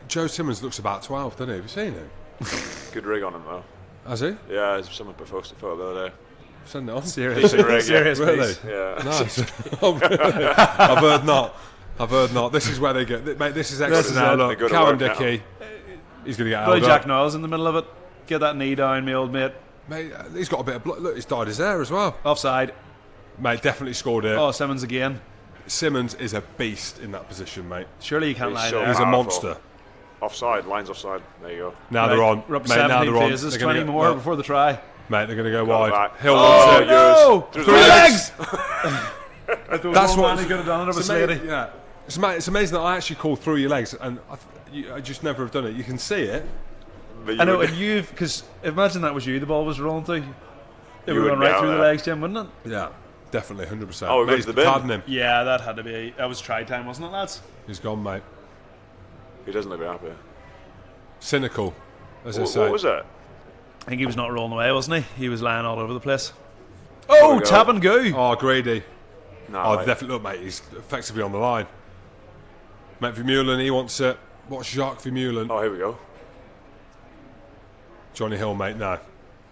Joe Simmons looks about 12, doesn't he? Have you seen him? Good rig on him, though. Has he? Yeah, someone posted a photo the other day. Send it on. Serious really? Yeah. Nice. Oh, really? I've heard not. This is where they get. Mate, this is Exeter now. Look, Cowan Dickey. He's going to get held Jack Niles in the middle of it. Get that knee down, my old mate. Mate, he's got a bit of blood. Look, he's dyed his hair as well. Offside. Mate, definitely scored it. Oh, Simmons again. Simmons is a beast in that position, mate. Surely you can't lie there. He's a monster. Offside, line's offside. There you go. Now they're on. Mate, now they're on. Phases, 20 more before the try. Mate, they're going to go wide. Hill wants it. 3 legs! That's what he could have done it. It's amazing. Yeah. It's amazing that I actually called through your legs, and I just never have done it. You can see it. I know, and because imagine that was you the ball was rolling through. It would run right through the legs, Jim, wouldn't it? Yeah, definitely, 100%. Oh, we're to the bin. Him. Yeah, that had to be. That was try time, wasn't it, lads? He's gone, mate. He doesn't look happy. Cynical, as I say. What was that? I think he was not rolling away, wasn't he? He was lying all over the place. Oh, tap and go. Oh, greedy. No, definitely. Look, mate, he's effectively on the line. Mate, Vermeulen, he wants it. What's Jacques Vermeulen? Oh, here we go. Johnny Hill, mate, no.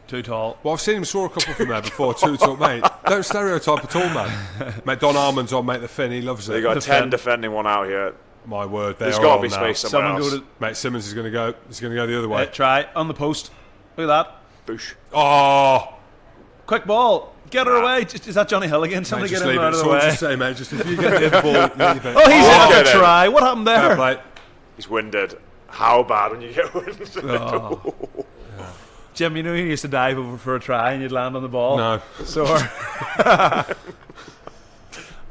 Too tall. Well, I've seen him score a couple from there before, too tall, mate. Don't stereotype at all, man. Mate, Don Armand's on, mate, the Finn, he loves it. They got 10 defending one out here. My word, there's got to be space somewhere else. Mate, Simmons is going to go. He's going to go the other way. Try on the post. Look at that. Boosh. Oh, quick ball. Get her away. Is that Johnny Hill again? Somebody mate, get him out of the way. way. Just say, mate, just if you get the ball, leave it. Oh, he's out to try. What happened there? Fair play. He's winded. How bad when you get winded? Oh. Jim, you know you used to dive over for a try and you'd land on the ball? No. Sore. I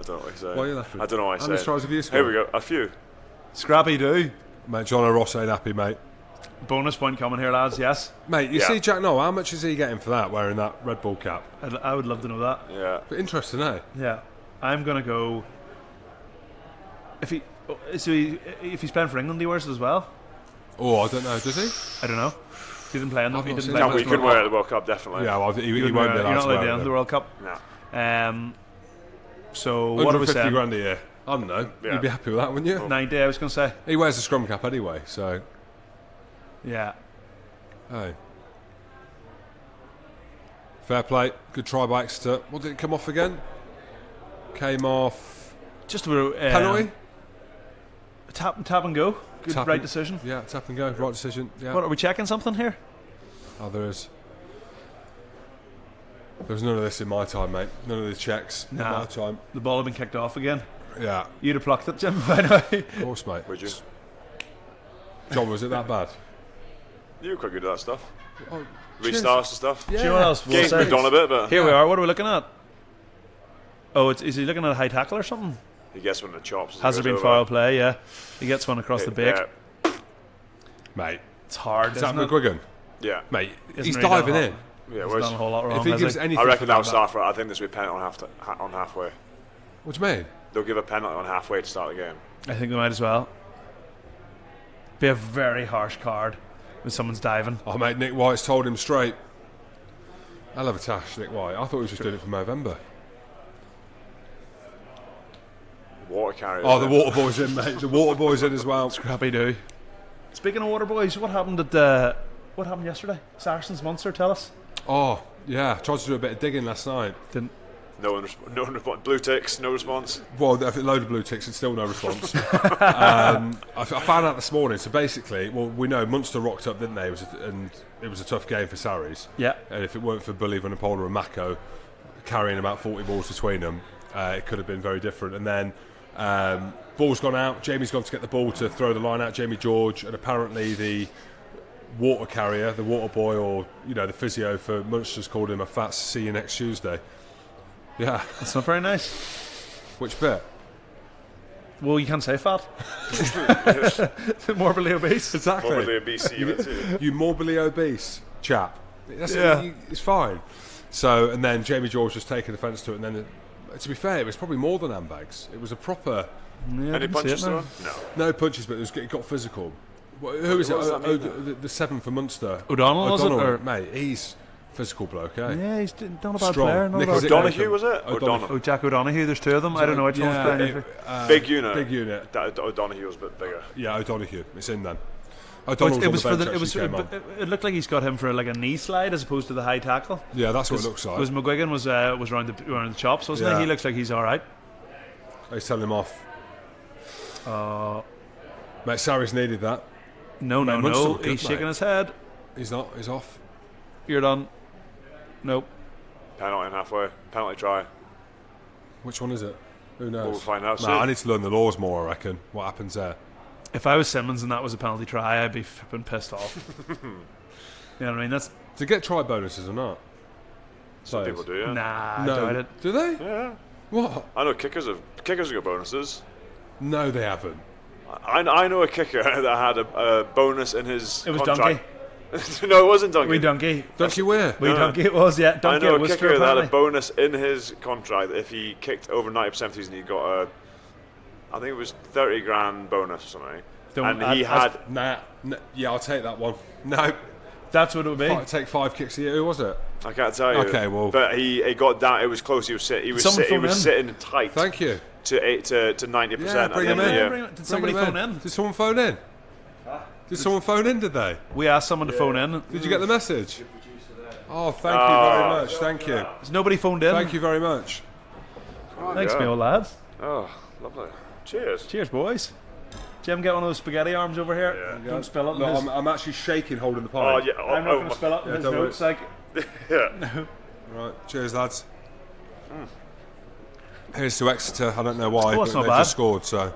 don't know what he's saying. Why are you laughing? I don't know what he's How many saying. tries have you scored? Here we go. A few. Scrappy do. Mate, John O'Ross ain't happy, mate. Bonus point coming here, lads, yes. Mate, you see Jack Noel, how much is he getting for that, wearing that Red Bull cap? I would love to know that. Yeah. But interesting, eh? Yeah. I'm going to go... If he's playing for England, he wears it as well? Oh, I don't know, does he? I don't know. He didn't play in them. He not didn't seen play No, in but he the couldn't World wear it at the World Cup, definitely. Yeah, well, he Cup. won't be allowed You're not to allowed wear to it. the World Cup. No. So, what are we 150 saying? grand a year. I don't know. Yeah. You'd be happy with that, wouldn't you? 90, I was going to say. He wears a scrum cap anyway, so... Yeah. Hey. Fair play. Good try by Exeter. What did it come off again? Came off... Just a penalty? Tap and go. Good, Tap right and- decision. Yeah, tap and go. Right decision. Yeah. What, are we checking something here? Oh, there is. There was none of this in my time, mate. None of the checks in Nah. my time. The ball had been kicked off again. Yeah, You'd have plucked it, Jim, by the way. of course, mate. Would you? John, was it that bad? You were quite good at that stuff. Oh, Restarts and stuff. yeah. Do you know what else? Game's moved on a bit, but Here we are. What are we looking at? Oh, is he looking at a high tackle or something? he gets one of the chops. as he Has there goes been over. foul play? Yeah. He gets one across the beak. Yeah. Mate, It's hard, is that isn't it? McGuigan? Yeah. Mate, Isn't he's really diving done in. Yeah, He's whereas done a whole lot wrong. If he has gives he? anything I for reckon that'll that, start for. I think this will be a penalty on halfway. What do you mean? They'll give a penalty on halfway to start the game. I think they might as well. Be a very harsh card when someone's diving. Oh, mate, Nick White's told him straight. I love a tash, Nick White. I thought he was just doing it for Movember. Water carrier. Oh, the water boy's in, mate. The water boy's in as well. Scrappy do. Speaking of water boys, what happened what happened yesterday? Saracens Munster, tell us. Oh, yeah. Tried to do a bit of digging last night. Didn't. No one response. Blue ticks. No response. Well, a load of blue ticks and still no response. I found out this morning. So basically, well, we know Munster rocked up, didn't they? And it was a tough game for Sarries. Yeah. And if it weren't for Bully Van Pola and Mako carrying about 40 balls between them, it could have been very different. And then ball's gone out. Jamie's gone to get the ball to throw the line out. Jamie George, and apparently the water carrier, the water boy, or the physio for Munster's called him a fat. See you next Tuesday. Yeah. That's not very nice. Which bit? Well, you can't say fat. Morbidly obese. Exactly. Probably a BC of it too. You morbidly obese chap. That's Yeah. It's fine. So, and then Jamie George was taking offence to it, and then, to be fair, it was probably more than handbags. It was a proper... Yeah, Any punches thrown? No. No punches, but it got physical. Who is it? What does that mean, The seven for Munster. O'Donnell, was it? Or? Mate, he's physical bloke, eh? Yeah, he's not a bad Strong. player. Not a Nick, bad is it player. O'Donoghue, was it? O'Donnell. Oh, Jack O'Donoghue. There's two of them. I don't know which one's playing. Big unit. Big unit. O'Donoghue was a bit bigger. Yeah, O'Donoghue. It's in then. But O'Donnell's it was on for the the. bench, It was. actually, came on. It looked like he's got him for like a knee slide as opposed to the high tackle. Yeah, that's what it looks like. Because McGuigan was around the chops, wasn't Yeah. he? He looks like he's all right. He's telling him off. Mate, Sarries needed that. No, Mate, Munster no. look good, He's mate. shaking his head. He's not. He's off. You're done. Nope. Penalty on halfway. Penalty try. Which one is it? Who knows? We'll find out No, soon. I need to learn the laws more, I reckon. What happens there? If I was Simmons and that was a penalty try, I'd be flipping pissed off. You know what I mean? That's Do they get try bonuses or not? Some people do, yeah. nah. No. I doubt it. Do they? Yeah. What? I know kickers have got bonuses. No, they haven't. I know a kicker that had a bonus in his It was contract. No, it wasn't Donkey. Wee donkey. Donkey Weir. Wee No. donkey it was, yeah. I Donkey know it a was kicker that had a apparently. bonus in his contract that if he kicked over 90% of the season, he got I think it was 30 grand bonus or something. Don't- And he had. Nah. Yeah, I'll take that one. No. That's what it would be. Take 5 kicks a year. Who was it? I can't tell you. Okay, well- But he got down. It was close. He was Someone phone in. sitting tight Thank you. to 90% Yeah, at bring the end him of the in. year. Did somebody Bring him phone in? Did someone phone in? Did someone phone in, did they? We asked someone to phone in. Did you get the message? Oh, thank you very much. Thank you. Has nobody phoned in? Thank you very much. Thanks, me old lads. Oh, lovely. Cheers. Cheers, boys. Jim, get one of those spaghetti arms over here. Yeah. Don't spill it. No, I'm actually shaking holding the Oh pie. yeah. I'm not going to spill it in his don't worry. notes. Like, Yeah. Right, cheers, lads. Here's to Exeter. I don't know why, Oh, but it's not they bad. just scored. So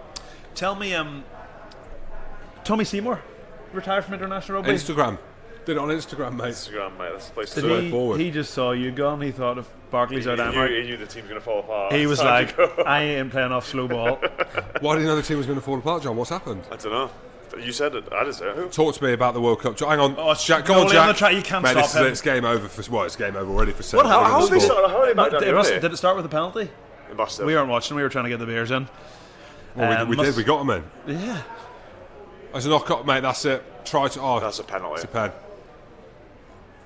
tell me, Tommy Seymour retired from international rugby. Instagram. Did it on Instagram, mate. Instagram, mate. That's the place to Did do way it. forward. he just saw you gone. He thought if Barclay's out, I'm out. He knew the team's going to fall apart. He was Time to like, go. I ain't playing off slow ball. Why do you know the team was going to fall apart, John? What's happened? I don't know. You said it. I didn't say it. Who? Talk to me about the World Cup. Hang on, Oh, it's Jack. Go on, goalie Jack. on the track, you can't Mate, stop this him. Is, it's game over for. Well, it's game over already for Sale. How We're did gonna they score. How are they back down Did here, it, really? did it start with a penalty? It must have. We weren't watching. We were trying to get the beers in. Well, we did. must- We got them in. Yeah. As a knock-up, mate. That's it. Try to. Oh, That's a penalty. it's a pen.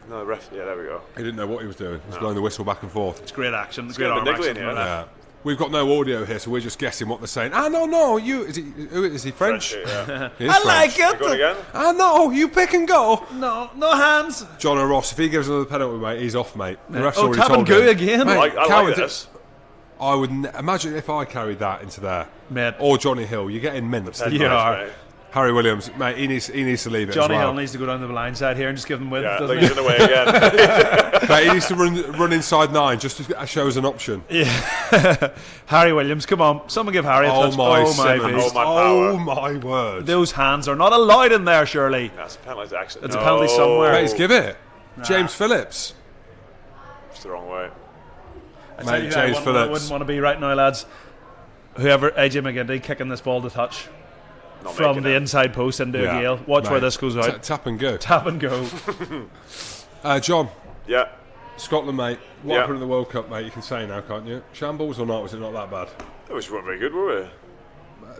No, the ref. Yeah, there we go. He didn't know what he was doing. He was blowing the whistle back and forth. It's great action. Great getting a arm bit niggly action in from here, the ref. Yeah. We've got no audio here, so we're just guessing what they're saying. Ah, no, you. Is he French? Yeah. He is I French. like Going it. again? Ah, no, you pick and go. No hands. John O'Ross, if he gives another penalty, mate, he's off, mate. The ref's Oh, already tap told and go him. again. Mate, I Cowan like did- this. I would imagine if I carried that into there, Mate. or Johnny Hill, you're getting minced. Ten You minutes, are. mate. Harry Williams, mate, he needs to leave it Johnny as well. Hill needs to go down the blind side here and just give them width, Yeah, doesn't like he's he? in the way again. Mate, he needs to run inside 9 just to show us an option. Harry Williams, come on. Someone give Harry a Oh touch. my, oh my Simmons. beast. Oh my power. Oh my word. Those hands are not allowed in there, surely. That's a penalty to exit. It's a penalty somewhere. Mate, give it. James Phillips. It's the wrong way. Tell Mate, you who James I wouldn't Phillips. want to be right now, lads. Whoever, AJ McGinty kicking this ball to touch Not from making the it. inside post into Yeah, a gale. Watch mate. where this goes out. Tap and go. Tap and go. John, Yeah. Scotland, mate. What Yeah. happened in the World Cup, mate? You can say now, can't you? Shambles or not? Was it not that bad? We weren't very good, were we?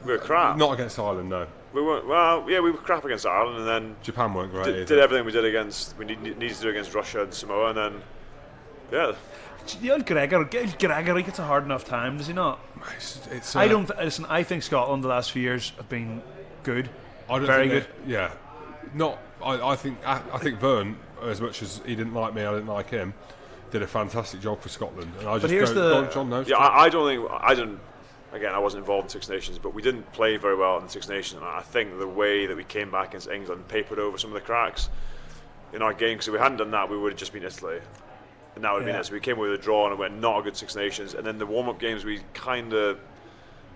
We were crap. Not against Ireland, no. We weren't. Well, yeah, we were crap against Ireland, and then Japan weren't great did either. everything we did against. We needed to do against Russia and Samoa, and then yeah, The old Gregory gets a hard enough time, does he not? It's, I don't. Listen, I think Scotland the last few years have been good. I don't very think yeah. Not. I think Vern, as much as he didn't like me, I didn't like him, did a fantastic job for Scotland. And I just here's don't, the- go on, John knows. yeah. I don't think I didn't. Again, I wasn't involved in Six Nations, but we didn't play very well in the Six Nations. And I think the way that we came back against England papered over some of the cracks in our game. Because if we hadn't done that, we would have just been Italy, and that would have been Yeah. it. So we came away with a draw, and it went not a good Six Nations. And then the warm-up games, we kind of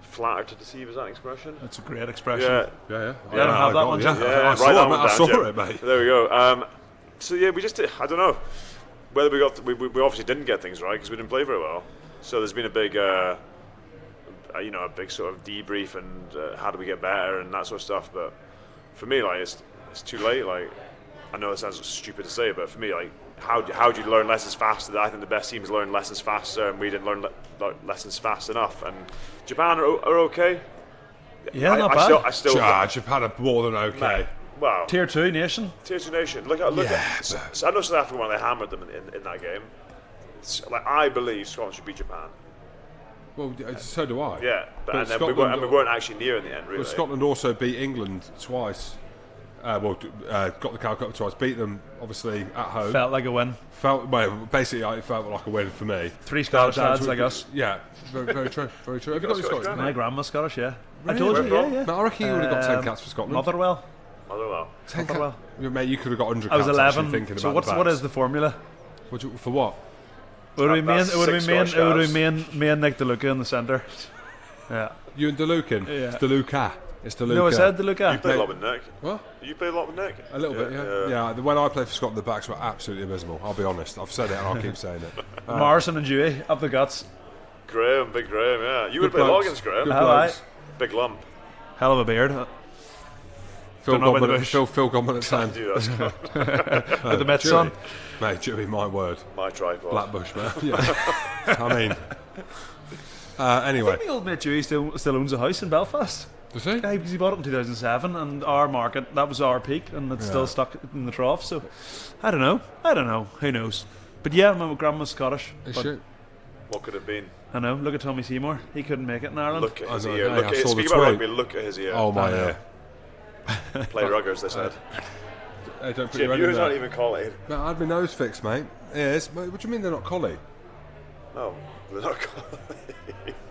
flattered to deceive. Is that an expression? That's a great expression. Yeah. Yeah. I don't have that one, Yeah, Jim. Yeah, I write saw that it, one mate. I down, saw Jim. it, mate. There we go. So yeah, we just did, I don't know whether we got we obviously didn't get things right because we didn't play very well. So there's been a big a big sort of debrief and how do we get better and that sort of stuff. But for me, like it's too late. Like I know it sounds stupid to say, but for me, like how do you learn lessons faster? I think the best teams learn lessons faster, and we didn't learn lessons fast enough. And Japan are okay. Yeah, not bad. I still Japan are more than okay. Mate, wow. Tier 2 nation. Tier 2 nation. Look at. So I know South Africa when they hammered them in that game. Like I believe Scotland should beat Japan. Well, so do I. Yeah, But and then we Scotland- weren't actually near in the end. Really. But Scotland also beat England twice. Got the Calcutta twice. Beat them obviously at home. Felt like a win. Basically, it felt like a win for me. 3 Scottish Down lads to- like us. Yeah, very true. Very true. Have you got your Scottish Scottish? grand, My grandma's Scottish, yeah. I Really? told you, Where yeah, from? yeah. No, I reckon you would have got 10 cats for Scotland. Motherwell. Motherwell. 10 Motherwell. Yeah, mate, you could have got 100 I was cats 11. actually thinking So about what the is the formula? for what? It would have been That's six Scottish lads. me and Nick DeLuca in the centre. Yeah. You and DeLucan? Yeah. It's DeLuca. It's DeLuca. No, I said You DeLuca. played a lot with Nick. What? You played a lot with Nick. A little bit, yeah. When I played for Scotland, the backs were absolutely abysmal. I'll be honest. I've said it and I'll keep saying it. Morrison and Dewey, up the guts. Graham, big Graham. Yeah, you would Good play a lot blokes. against Graham. Good How blokes. Big lump. Hell of a beard. Phil Don't know about the Godman, bush. Phil Godman at 10. Dude, that's With the Mets Dewey. on. Mate, Dewey, my word. my tripod. Blackbush, man. Yeah. I mean. Anyway. My old mate Dewey still owns a house in Belfast. Does he? Yeah, because he bought it in 2007, and our market, that was our peak, and it's still stuck in the trough. So, I don't know. Who knows? But yeah, my grandma's Scottish. Is But she? What could have been? I know. Look at Tommy Seymour. He couldn't make it in Ireland. Look at his I know, ear. yeah, Look I at saw the speaking about tweet. rugby, look at his ear. Oh, my I know. ear. Play ruggers, they said. Hey, don't put Jim, your head you're in not there. even collie. Mate, I had my nose fixed, mate. Yes. What do you mean they're not collie? No, they're not collie.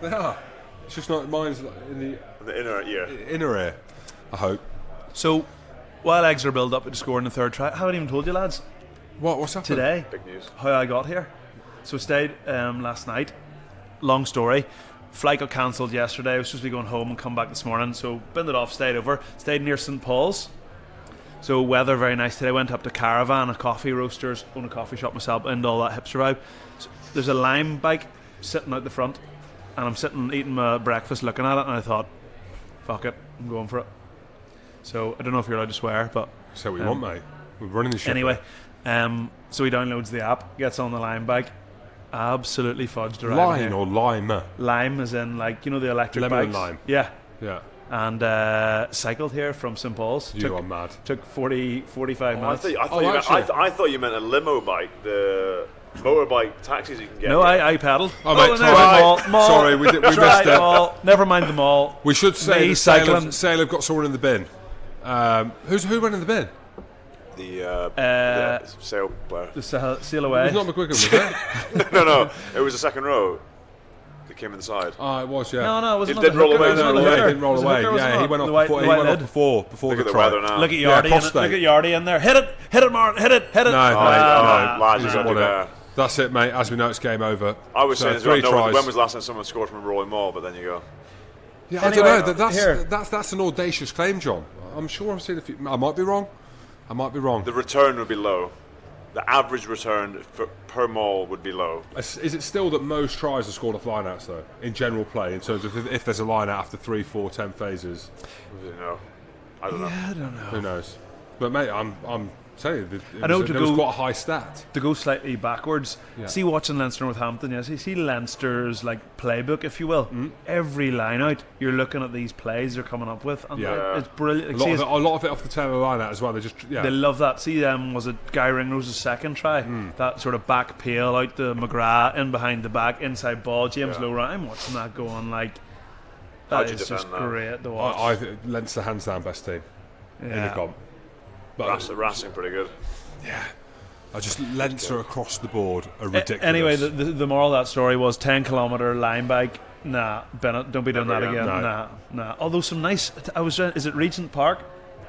They are. It's just not mine's like in The inner ear. the inner ear. I hope. So, while Exeter build up to scoring the third try, I haven't even told you, lads, What's happening? today Big news. how I got here. So stayed last night. Long story. Flight got cancelled yesterday. I was supposed to be going home and come back this morning. So binned it off, stayed over. Stayed near St Paul's. So weather very nice today. Went up to Caravan, a coffee roasters, own a coffee shop myself, and all that hipster vibe. So there's a Lime bike sitting out the front, and I'm sitting eating my breakfast looking at it, and I thought, fuck it, I'm going for it. So I don't know if you're allowed to swear, but So we want, mate. We're running the ship. anyway, so he downloads the app, gets on the Lime bike, absolutely fudged around Line here. or lime? Lime as in, like, you know, the electric Lemon and bikes? lime. Yeah. Yeah. And cycled here from St Paul's. You are mad. Took 45 I minutes. thought you meant a limo bike, the motorbike taxis you can get. No, here. I paddled. Oh, mate, never sorry. mall. Sorry, we missed it. Mall. Never mind the mall. We should say Me that cycling. Sale have got someone in the bin. Who went in the bin? The sail player. The sail It away. was not McGuigan, was it? No, it was the second row that came inside. Oh, it was, yeah. No, it was It another did roll hooker. away, It was no, another no, hooker. he didn't roll It was a away. hooker, was it Yeah, he not? went The off white- before. the He white went off lid. before Look the at the try. weather now. Look at Yeah, Yardy in it. prostate. Look at Yardy in there. Hit it, Martin. Hit it. No, Oh, no, lads, he you doesn't got want to it. go. That's it, mate. As we know, it's game over. I was So saying as well, 3 no, tries. when was the last time someone scored from a rolling maul? But then you go, Yeah, Anyway, I don't know. here. That's an audacious claim, John. I'm sure I've seen a few. I might be wrong. the return would be low. The average return per maul would be low. Is it still that most tries are scored off lineouts, though, in general play, in terms of if there's a lineout after 3, 4, 10 phases? You know, I don't know. I don't know. Who knows? But mate, I'm telling you, I know there was quite a high stat. To go slightly backwards, Yeah. see watching Leinster Northampton, yes, you see Leinster's like playbook, if you will. Every line out, you're looking at these plays they're coming up with, and Yeah. it's brilliant. A Like, lot of it off the tail of the lineout as well. They just They love that. See, was it Guy Ringrose's second try? That sort of back peel out the McGrath, in behind the back, inside ball. James Yeah. Lowe, I'm watching that going like, How'd that you is just defend that? great to watch. I think Leinster hands down best team in the Yeah. comp. But Racing pretty good. I just Leinster across the board are ridiculous. Anyway, the moral of that story was 10-kilometre line bike. Nah, Bennett, don't be doing Never that again. again. No. Nah. Although some nice. Is it Regent Park?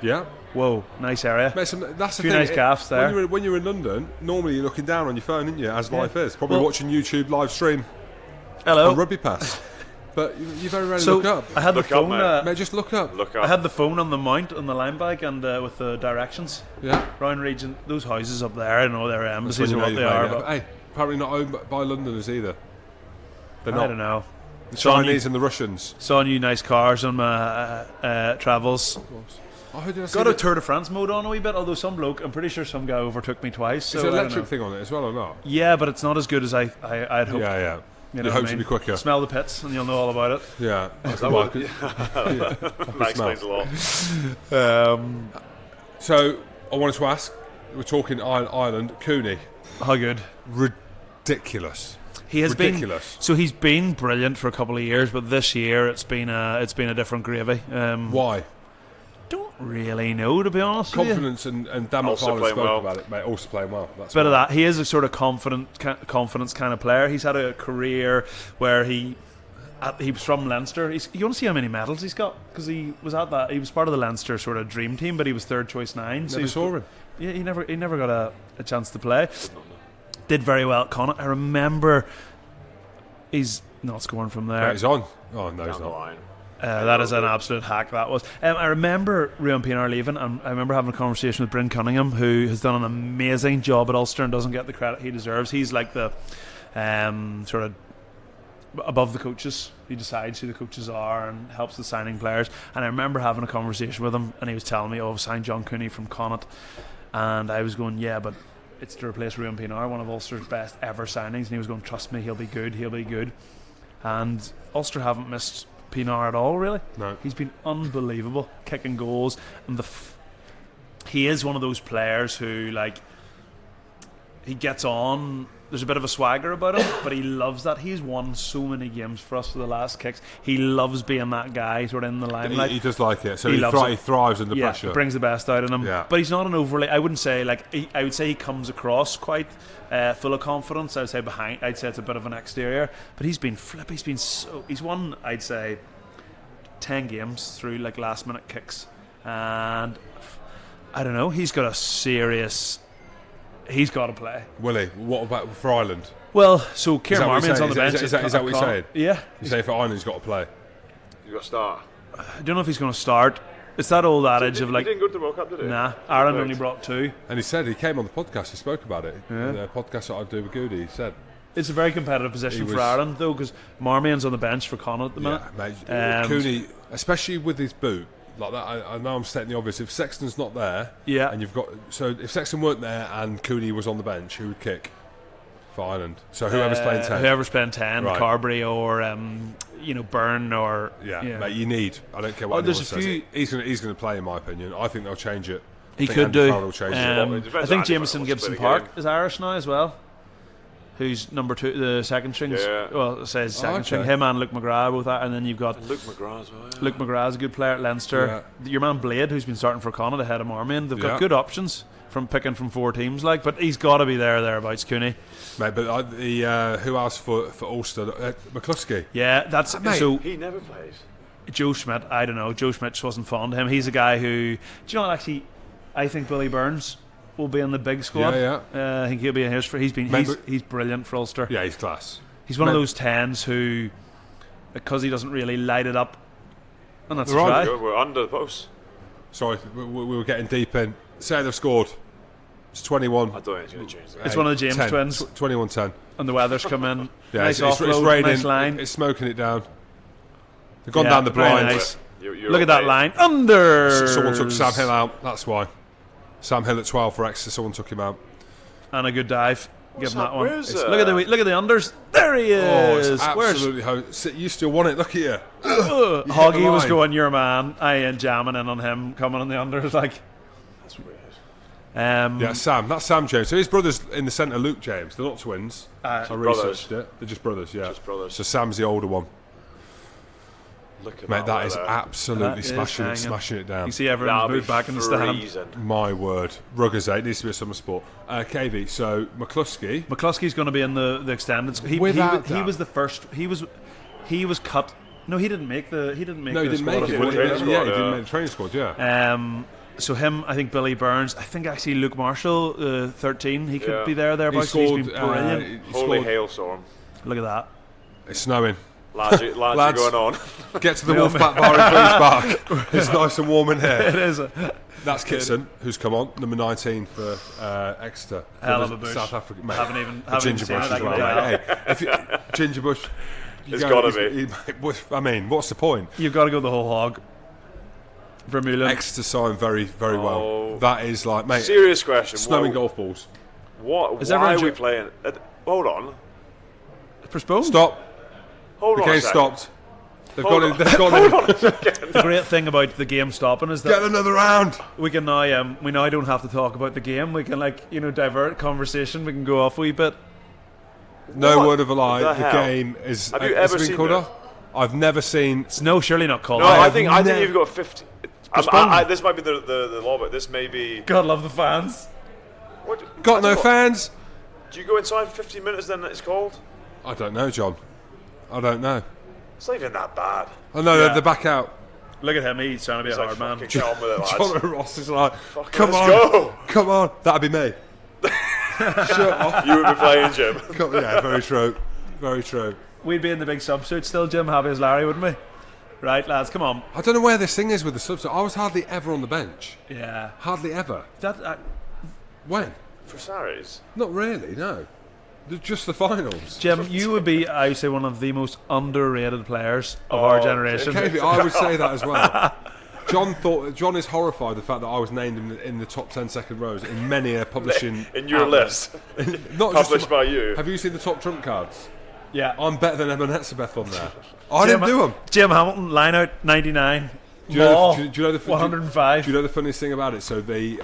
yeah. Whoa, nice area. Mate, that's the Few thing. nice gaffs there. When you're in London, normally you're looking down on your phone, aren't you? As life is, probably Well- watching YouTube live stream Hello. on RugbyPass. But you very rarely So look up. I had Look the up, phone. mate. Mate, just look up. Look up. I had the phone on the mount on the line bike and with the directions. Yeah. Round Regent, those houses up there, I know they're That's embassies when or you what know they you've are, made it. but Hey, apparently not owned by Londoners either. They're not. I don't know. The Saw Chinese and the Russians. Saw new nice cars on my travels. Oh, who did I see Got a that- Tour de France mode on a wee bit, although some bloke, I'm pretty sure some guy overtook me twice. So Is there I an don't electric know. thing on it as well or not? Yeah, but it's not as good as I'd hoped. Yeah. You know You what hope I to mean? be quicker. Smell the pits and you'll know all about it. Yeah. That Well, was- that explains a lot. So I wanted to ask. We're talking Ireland. Cooney, How good. ridiculous. He has Ridiculous. been. So he's been brilliant for a couple of years, but this year it's been a different gravy. Why? Don't really know, to be honest with you. Confidence and Dan Also McFarlane playing spoke well. about it, mate. Also playing well. That's Bit of why. that. He is a sort of confidence kind of player. He's had a career where he was from Leinster. You want to see how many medals he's got because he was at that. He was part of the Leinster sort of dream team, but he was third choice 9. Never saw him. Yeah, he never got a chance to play. Did very well at Connacht. I remember he's not scoring from there. Mate, he's on. Oh no, he's Down the not. line. That is an absolute hack, that was. I remember Ruan Pienaar leaving, and I remember having a conversation with Bryn Cunningham, who has done an amazing job at Ulster and doesn't get the credit he deserves. He's like the sort of above the coaches. He decides who the coaches are and helps the signing players. And I remember having a conversation with him, and he was telling me, I've signed John Cooney from Connacht. And I was going, yeah, but it's to replace Ruan Pienaar, one of Ulster's best ever signings. And he was going, trust me, he'll be good. And Ulster haven't missed Pienaar at all, really. No. He's been unbelievable, kicking goals, and he is one of those players who, like, he gets on there's a bit of a swagger about him, but he loves that. He's won so many games for us for the last kicks. He loves being that guy sort of in the limelight. He does like it. So He he loves it. thrives under Yeah, pressure. it brings the best out in him. Yeah. But he's not an overly. I wouldn't say I would say he comes across quite full of confidence. I would say I'd say it's a bit of an exterior. But he's been He's won. I'd say 10 games through like last minute kicks, and I don't know. He's got a serious. He's got to play. Will he? What about for Ireland? Well, so Is Kieran that what you're Marmion's on the saying? bench. Is that what you're saying? Yeah. You say for Ireland, he's got to play. You got to start. I don't know if he's going to start. It's that old adage of like, He didn't go to the World Cup, did he? nah, Ireland Right. only brought 2. And he said he came on the podcast. He spoke about it. In the podcast that I do with Goody. He said, It's a very competitive position He for was- Ireland, though, because Marmion's on the bench for Connacht at the minute. mate, Cooney, especially with his boot like that. I know I'm stating the obvious. If Sexton's not there, Yeah. and you've got if Sexton weren't there and Cooney was on the bench, who would kick for Ireland? So whoever's playing 10. Whoever's playing 10, Right. Carberry or Byrne or Mate, you need. I don't care what anyone there's a says. few- He's going to play, in my opinion. I think they'll change it. He I think could Andy do. Farrell will change it. It depends I on think Andy Jameson Farrell Gibson wants to Park play the is Irish now as well. Who's number 2, the second string? Yeah. Well, it says second okay. string. Him and Luke McGrath both that, and then you've got Luke McGrath as well. Yeah. Luke McGrath's a good player at Leinster. Your man Blade, who's been starting for Connacht ahead of Marmion. They've got Yeah. good options from picking from 4 teams, but he's got to be thereabouts, Cooney. Mate, but who else for Ulster? McCluskey. Yeah, that's Mate, so. He never plays. Joe Schmidt, I don't know. Joe Schmidt just wasn't fond of him. He's a guy who, do you know, actually, I think Billy Burns will be in the big squad. Yeah. I think he'll be in his. He's brilliant for Ulster. Yeah, he's class. He's one of those 10s who, because he doesn't really light it up, and that's a They're on try. We're under the post. Sorry, we were getting deep in. Say they've scored. It's 21. I don't think it's going to change that. It's one of the James 10. twins. 21-10. And the weather's come in. Yeah, Nice it's offload, raining. nice line. It's smoking it down. They've gone Yeah, down the very blind. nice. You're Look at that okay. line. Under. Someone took Sam Hill out. That's why. Sam Hill at 12 for Exeter. Someone took him out. And a good dive. Give him that one. Where's, Look at the unders. There he Oh, is. it's absolutely. You still want it. Look at you. Where's You hit Hoggy the was line. going, your man. I ain't jamming in on him. Coming on the unders like. That's weird. Yeah, Sam. That's Sam James. So his brother's in the centre, Luke James. They're not twins. I researched it. They're just brothers. Yeah. Just brothers. So Sam's the older one. Look at Mate, that is weather. absolutely That is smashing it down. You see everyone That'll move be back in the stand. freezing. My word. Ruggers, it needs to be a summer sport. KV, so McCluskey. McCluskey's going to be in the extended. He Without he doubt. was the first. He was cut. No, he didn't make the. He didn't make No, he the didn't squad make it. before Training the- squad, Yeah, he yeah. didn't make the training squad, yeah. So him, I think Billy Burns. I think actually Luke Marshall, 13. He could Yeah. be there. He He's been scored. brilliant. He Holy scored. hailstorm. Look at that. It's snowing. Lads, are Lads. going on. Get to the Wolfpack bar in Queen's Park. It's nice and warm in here. It is. That's Kitson, who's come on, number 19 for Exeter. Hell of For a bush. South Africa. Mate, Haven't even the Ginger seen Bush it. as well. Mate. Hey, if you, Ginger Bush. you It's go- gotta I mean, what's the point? You've got to go the whole hog. Vermeulen. Exeter signed very, very well. Oh. That is like, mate, Serious question. snowing What- golf balls. What? Is Why everyone are we ju- playing? Hold on. Postponed. Stop. Hold The on. a game second. stopped. They've Hold gone on. in. They've gone in. The great thing about the game stopping is Get that another round. we can now we now don't have to talk about the game. We can divert conversation. We can go off a wee bit. No What word of a lie. the The hell? game is. Have you has ever been seen called it? off. I've never seen. No, surely not called. No, out. I think never- you've got 50. Postponed. This might be the law, but this may be. God love the fans. What, Got I no don't know. fans. Do you go inside for 15 minutes then it's called? I don't know, John. I don't know. It's not even that bad. I know Yeah. they're back out. Look at him. He's trying to be It's a like, hard man. fucking get on with it, lads. John Ross is like, Fucking come let's on, go. come on. That'd be me. Shut off. You would be playing, Jim. Yeah, very true. Very true. We'd be in the big subsuit still, Jim, happy as Larry, wouldn't we? Right, lads, come on. I don't know where this thing is with the subs. I was hardly ever on the bench. Yeah. Hardly ever. That When? For Saris. Not really, no. Just the finals. Jim, you would be, I would say, one of the most underrated players of our generation. Okay, I would say that as well. John is horrified the fact that I was named in the top 10 second rows in many a publishing In your outlet. list. Not just Published by you. Have you seen the top trump cards? Yeah. I'm better than Emma Netzebeth on there. I didn't do them. Jim Hamilton, line out 99. Do you know Maul, the- do you know the- 105. Do you know the funniest thing about it? So the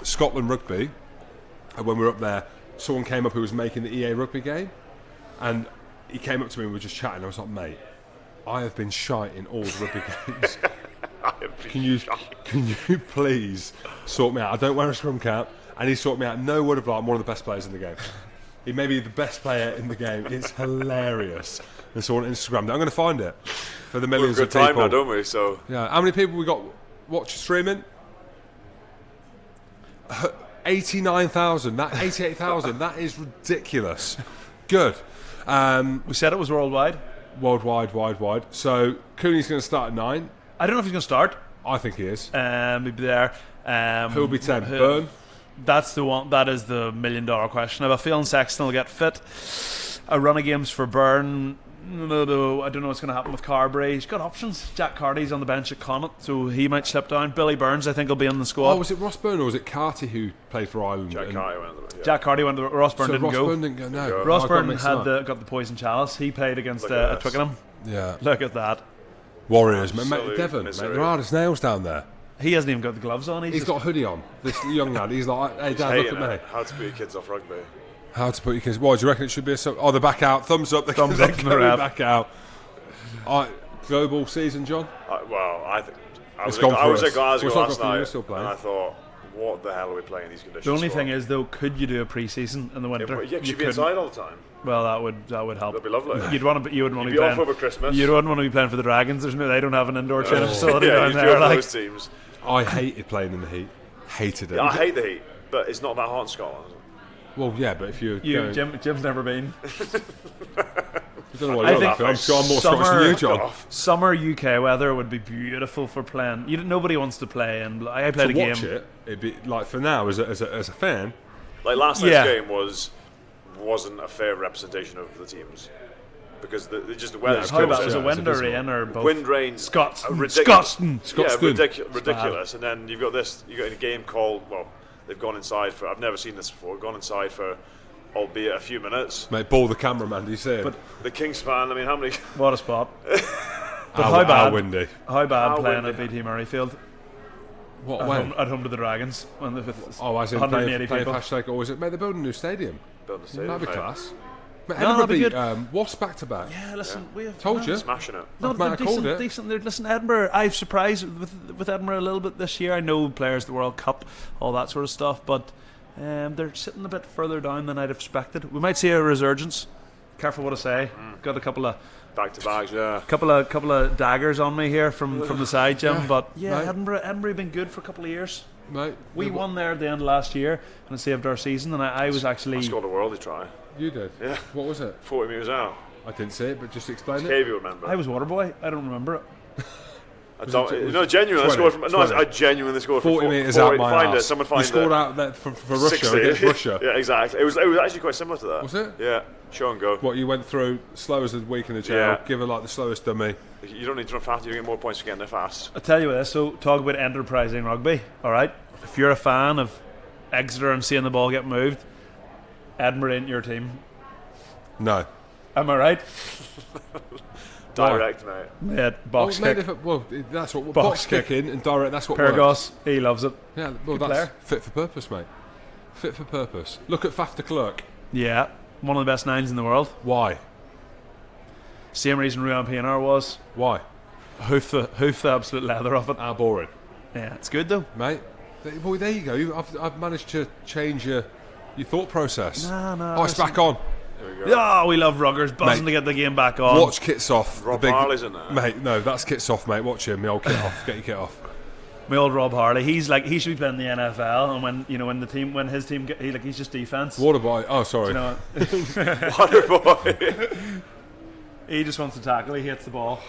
Scotland rugby, when we were up there, someone came up who was making the EA rugby game, and he came up to me and we were just chatting. I was like, mate, I have been shite in all the rugby games. Can you please sort me out? I don't wear a scrum cap, and he sorted me out. No word of lie, I'm one of the best players in the game. He may be the best player in the game. It's hilarious. And so on Instagram, I'm going to find it for the millions We've of got people. time now, don't we? So yeah, how many people we got watch streaming? 89,000. That 88,000. That is ridiculous. Good. We said it was worldwide. Worldwide. So Cooney's going to start at 9. I don't know if he's going to start. I think he is. He'll be there. Who'll be 10? Byrne? That's the one. That is the $1 million question. I have a feeling Sexton will get fit. A run of games for Byrne. No, I don't know what's going to happen with Carberry. He's got options. Jack Carty's on the bench at Connacht, so he might slip down. Billy Burns, I think, will be in the squad. Oh, was it Ross Byrne or was it Carty who played for Ireland? Jack Carty went. Yeah. Jack Carty went. Ross Byrne So didn't Ross go. Byrne didn't go. No. Ross I got Byrne mixed had up. got the poison chalice. He played against Look at this. Twickenham. Yeah. Look at that. Warriors, mate. Absolute Devon, mate. misery. They're hard as nails down there. He hasn't even got the gloves on. He's just- got a hoodie on. This young lad. He's like, hey, Dad, look Hating at me. it. How to put your kids off rugby. How to put your kids? Why do you reckon it should be a? Oh, they're back out. Thumbs up. Thumbs They're up. coming They're back out. Global season, John. I think I It's was, gone at, for I was us. at Glasgow Well, it's not last gone for you, night, still playing. and I thought, what the hell are we playing in these conditions? The only for? thing is, though, could you do a pre-season in the winter? Yeah, you You should be couldn't. inside all the time. Well, that would help. That'd be lovely. You wouldn't want to You'd be be off playing. over Christmas. You wouldn't want to be playing for the Dragons. They don't have an indoor training facility yeah, down you'd be there. off Like, those teams. I hated playing in the heat. Hated it. Yeah, I hate the heat, but it's not that hot in Scotland. Well, yeah, but if you're going, Jim's never been. I don't know what I you're think laughing. I'm more Scottish than you, John. Summer UK weather would be beautiful for playing. Nobody wants to play, and I played To a watch game. it, it'd be like for now as a fan. Like last night's Yeah. game wasn't a fair representation of the teams because the weather's How about Yeah, was it it's wind or abysmal. rain or both? wind, rain, Scotston. ridiculous. Scotston. Yeah, Scotston. ridiculous. And then you got a game called. Well, they've gone inside for. I've never seen this before. Gone inside for, albeit a few minutes. Mate, ball the cameraman. Do you see him? But- The Kings fan. I mean, how many? What a spot. But how how bad? windy? How bad How playing windy. at BT Murrayfield What at when? home to the Dragons? When Oh, as in 180 playing people. hashtag. Or is it? Mate, they're building a new stadium. Build the stadium, That'd be mate. class. Mate, No, Edinburgh that'd be beat Wasps back to back. Yeah, listen, we have Told you. Smashing it. No, Might they're have called it. decent. Listen, Edinburgh. I'm surprised with Edinburgh a little bit this year. I know players at the World Cup, all that sort of stuff, but they're sitting a bit further down than I'd have expected. We might see a resurgence. Careful what I say. Got a couple of Back to bags, yeah. couple of daggers on me here from the side, Jim. Yeah, But yeah, right. Edinburgh been good for a couple of years. Mate, We won there at the end of last year and it saved our season. And I was actually I scored a worldie try. You did. Yeah. What was it? 40 metres out. I didn't see it, but just explain it. Cave, you remember? I was Waterboy. I don't remember it. I don't, it- was no, genuine. 20, I scored from. No, 20. I genuinely scored 40 from metres out my Find arse. it. Someone find You scored it. out there for Russia 60. against Russia. Yeah, exactly. It was actually quite similar to that. Was it? Yeah. Show and go. What, you went through slow as a week in the jail, Yeah. give her like the slowest dummy. You don't need to run fast. You get more points for getting there fast. I'll tell you this. So talk about enterprising rugby. All right. If you're a fan of Exeter and seeing the ball get moved, Edinburgh ain't your team. No. Am I right? Direct, mate. Yeah, box Well, kick. mate, well, that's what Box box kick. kicking and direct. That's what works. Pergos, he loves it. Yeah, well, Good that's player. fit for purpose, mate. Fit for purpose. Look at Faf de Klerk. Yeah, one of the best nines in the world. Why? Same reason Ruan Pienaar was. Why? Hoof the absolute leather off it. Ah, boring, Yeah, it's good though. mate. Boy, there you go. I've managed to change your thought process. No. Oh, it's back on. There we go. Oh, we love ruggers buzzing Mate, to get the game back on. Watch Kits off. Rob the big, Harley's in there. Mate, no, that's Kits off, mate. Watch him. The old kit off. Get your kit off. My old Rob Harley. He's like he should be playing the NFL, and when his team he's just defense. Waterboy. Oh, sorry. You know, Waterboy. he just wants to tackle. He hits the ball,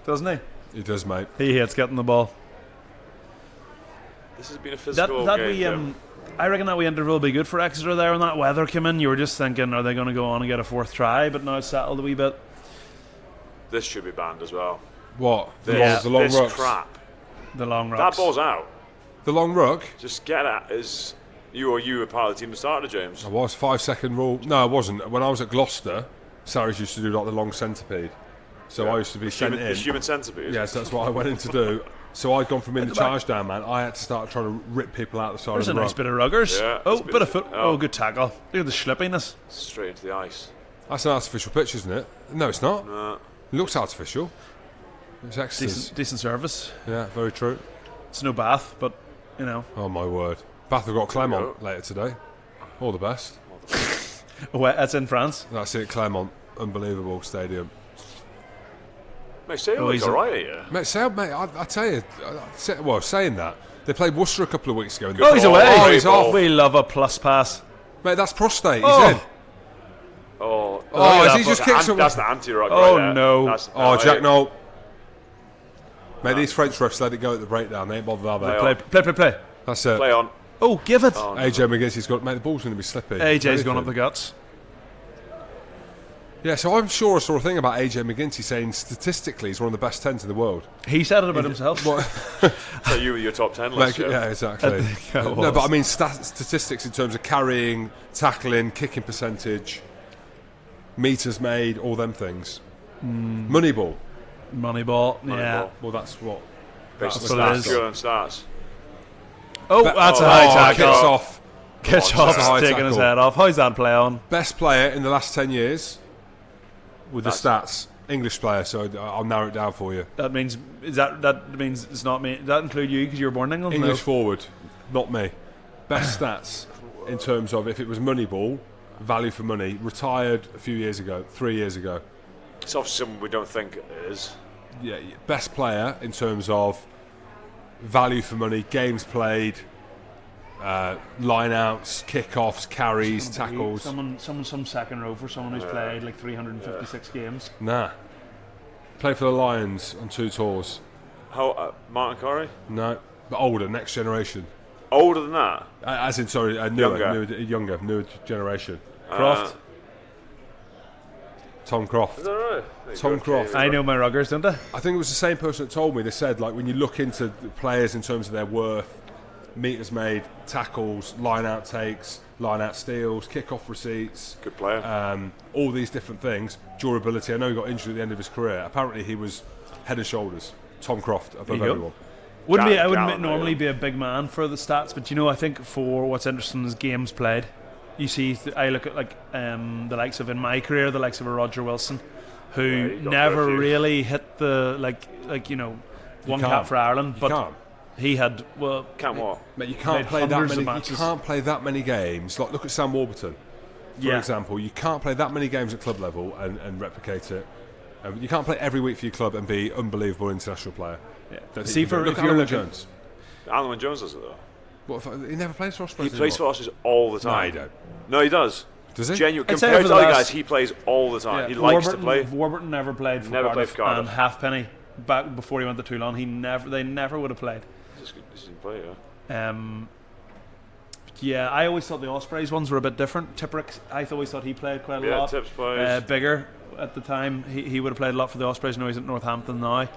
doesn't he? He does, mate. He hates getting the ball. This has been a physical That game. we Jim. I reckon that we interval will be good for Exeter there when that weather came in. You were just thinking, are they going to go on and get a fourth try? But now it's settled a wee bit. This should be banned as well. What? This, The long this rucks. crap. The long That rocks. ball's out. The long ruck. Just get at as you were part of the team that started, James. I was 5-second rule. No, I wasn't. When I was at Gloucester, Sarries used to do like the long centipede. So I used to be sent in. The human centipede. Yes, that's what I went in to do. So I'd gone from in the charge down, man. I had to start trying to rip people out the side There's of a the nice road. bit of ruggers. Yeah, oh, that's bit of foot. Oh, good tackle. Look at the slippiness. Straight into the ice. That's an artificial pitch, isn't it? No, it's not. No. It looks artificial. It's Exeter's. Decent service. Yeah, very true. It's no Bath, but you know. Oh my word. Bath have got Clermont later today. All the best. Oh, that's in France. That's it, Clermont. Unbelievable stadium. Mate, Sale looks alright here. Mate, I tell you, saying that, they played Worcester a couple of weeks ago. And Oh, he's away. Oh, he's off. We love a plus pass. Mate, that's prostate. Oh. He's in. Oh, Has he just kicked someone? That's the anti-ruck Oh, right there. no. That's, Jack Noel. Mate, these French refs let it go at the breakdown. They ain't bothered, are they? Play. That's it. Play on. Oh, give it. Oh, no. AJ McGinty's got. Mate, the ball's going to be slippy. AJ's gone up the guts. Yeah, so I'm sure I saw a thing about AJ McGinty saying statistically he's one of the best 10s in the world. He said it about himself. So you were your top 10 list. Yeah, exactly. No, but I mean statistics in terms of carrying, tackling, kicking percentage, meters made, all them things. Moneyball. Moneyball. Yeah. Well, that's what. That's what it is. Pure and stats. Oh, that's a high tackle. Kicks off. Kicks that's a high off, taking tackle. his head off. How's that play on? Best player in the last 10 years with the stats. English player, so I'll narrow it down for you. That means that means it's not me. Does that include you because you were born in England? English No. forward, not me. Best stats in terms of if it was Moneyball, value for money, retired a few years ago, 3 years ago. It's obviously someone we don't think it is. Yeah, best player in terms of value for money, games played, line-outs, kick-offs, carries, tackles. Some second row for someone who's played like 356 games. Nah. Played for the Lions on 2 tours. How Martin Corey? No. But older, next generation. Older than that? As in, sorry, younger generation. Croft. Tom Croft. Is that right? Tom Croft. I know my ruggers, don't I? I think it was the same person that told me. They said, like, when you look into the players in terms of their worth, meters made, tackles, line-out takes, line-out steals, kick-off receipts. Good player. All these different things. Durability. I know he got injured at the end of his career. Apparently he was head and shoulders. Tom Croft above everyone. I wouldn't normally be a big man for the stats, but I think for what's interesting is games played. You see, I look at like the likes of in my career, the likes of a Roger Wilson, who never really hit the one cap for Ireland, but he had Can't what? Mate, you can't play that many. You can't play that many games. Like, look at Sam Warburton, for example. You can't play that many games at club level and replicate it. You can't play every week for your club and be unbelievable international player. Yeah. See, look at Alan Jones. Alan Jones does it though. He never plays for Ospreys. He plays for Ospreys all the time. No, he don't. No, he does. Does he? Genuine. Compared to other guys, he plays all the time. He likes to play. Warburton never played for Cardiff, and Halfpenny back before he went to Toulon. They never would have played. Just didn't play, yeah. Yeah, I always thought the Ospreys ones were a bit different. Tipuric, I always thought he played quite a lot. Tips plays. Bigger at the time. He would have played a lot for the Ospreys. No, he's at Northampton now.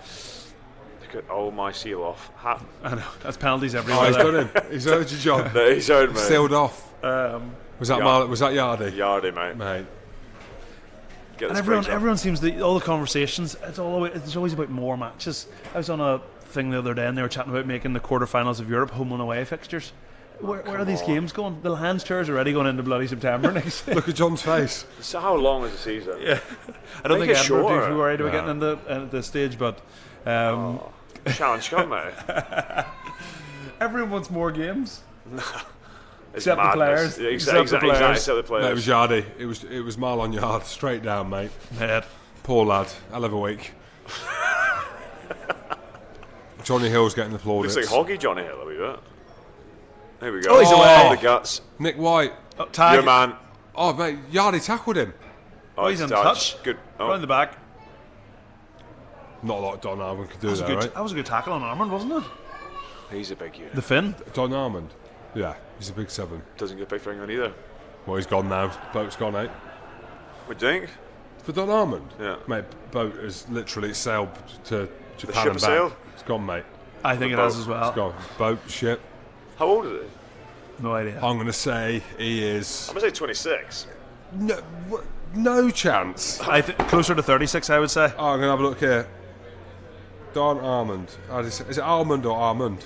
Oh, my seal off. I know, that's penalties everywhere. He's done him. He's earned your job. No, he's earned me. Sealed off. Was that Yardy? Yardy, mate. And everyone seems to, all the conversations, it's always about more matches. I was on a thing the other day and they were chatting about making the quarterfinals of Europe home and away fixtures. Where are these games going? The Hands Tour's already going into bloody September next year. Look at John's face. So how long is the season? Yeah, I don't think Edinburgh would be worried about getting into at this stage, but challenge come, mate. Everyone wants more games. Except the players. Yeah, except the players. No, it was Yardy. It was Marlon Yard, straight down, mate. Poor lad. Hell of a week. Johnny Hill's getting the plaudits. Looks like Hoggy Johnny Hill a wee bit. There we go. Oh, he's away. The guts. Nick White. Tag. Your man. Oh, mate, Yardy tackled him. Oh, he's in touch. Good. Round the back. Not a lot Don Armand could do that, right? That was a good tackle on Armand, wasn't it? He's a big unit. The Finn. Don Armand. Yeah, he's a big 7. Doesn't get picked for England either. Well, he's gone now. Boat's gone out. What do you think? For Don Armand? Yeah. Mate, boat has literally sailed to Japan The ship and back. sailed? It's gone, mate. I think it has as well. It's gone. Boat, ship. How old is he? No idea. I'm going to say he is... I'm going to say 26. No chance. Closer to 36, I would say. Oh, I'm going to have a look here. Don Armand. Is it Almond or Armand?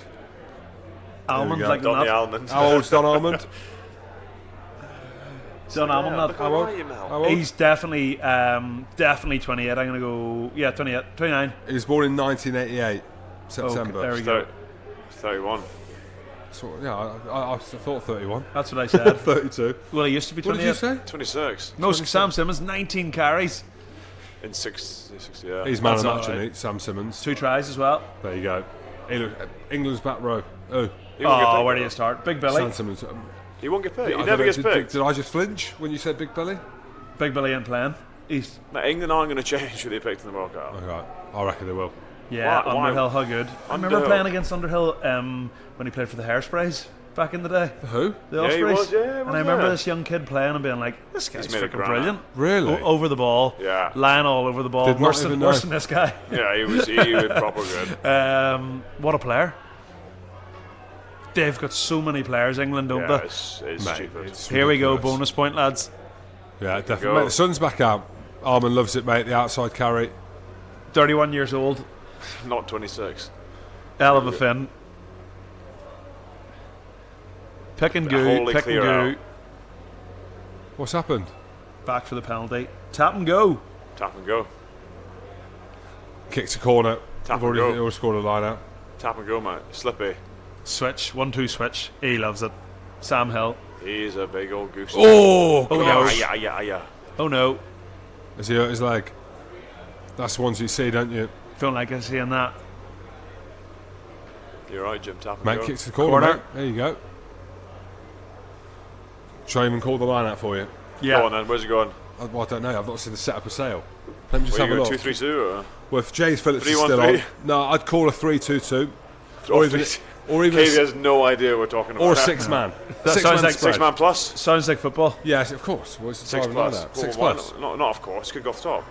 Almond, go. like the Don the nut. Almond. How old's Don Armand? Don Almond, nut. How old? How old? He's definitely 28. I'm going to go, 28, 29. He was born in 1988, September. Okay, there we go. 31. So, yeah, I thought 31. That's what I said. 32. Well, he used to be What 28. did you say? 26. No, Sam Simmons, 19 carries. In 6, yeah. He's man of That's the all match, right. isn't he? Sam Simmons. 2 tries as well. There you go. England's back row. Oh, He won't get Oh, picked, where do though. you start? Big Billy. Sam Simmons. He won't get picked. I He don't never know, gets did, picked. Did I just flinch when you said Big Belly? Big Billy ain't playing. He's Now, England aren't going to change who they picked in the World Cup. Okay, I reckon they will. yeah, Why- Underhill, how good. I remember Underhill. playing against Underhill when he played for the Hairsprays back in the day. Who? The Yeah, he Ospreys. was, yeah, he and was, I remember yeah. this young kid playing and being like, this guy's He's made it freaking grand. brilliant. Really? Over the ball. Yeah. Lying all over the ball. Did not Worse even than know. this guy. Yeah, he was proper good. What a player. They've got so many players, England, don't Yeah, they? it's Mate, stupid. it's Here we go, ridiculous. bonus point, lads. Yeah, definitely. go. Mate, the sun's back out. Armand loves it, mate. The outside carry. 31 years old. Not 26. Hell of a fin. Pick and go, Wholly pick and clear go. out. What's happened? Back for the penalty. Tap and go. Tap and go. Kicked a corner. Tap I've already, and go. already scored a line out. Tap and go, mate. Slippy. Switch. 1-2 switch. He loves it. Sam Hill. He's a big old goose. Oh, Oh, God. no. Yeah. Oh no. Has he hurt his leg? That's the ones you see, don't you? Don't like us seeing that. You're right, Jim. Tap and Mate, go. kicks the corner. Corner. Mate. There you go. Shall I even call the line out for you? Yeah. Go on then. Where's he going? Well, I don't know. I've not seen the setup of sale. Let me just Were have you a going look. 2-3-2 or? Well, if James Phillips is still 3-1-3? on, no, I'd call a 3-2-2, Or or even Cavey has no idea what we're talking about. or six man. That Six sounds man like spread. 6 man plus. Sounds like football. Yes, of course. What's the 6 driving line plus. at? 6 Well, plus. Not of course. Could go off the top.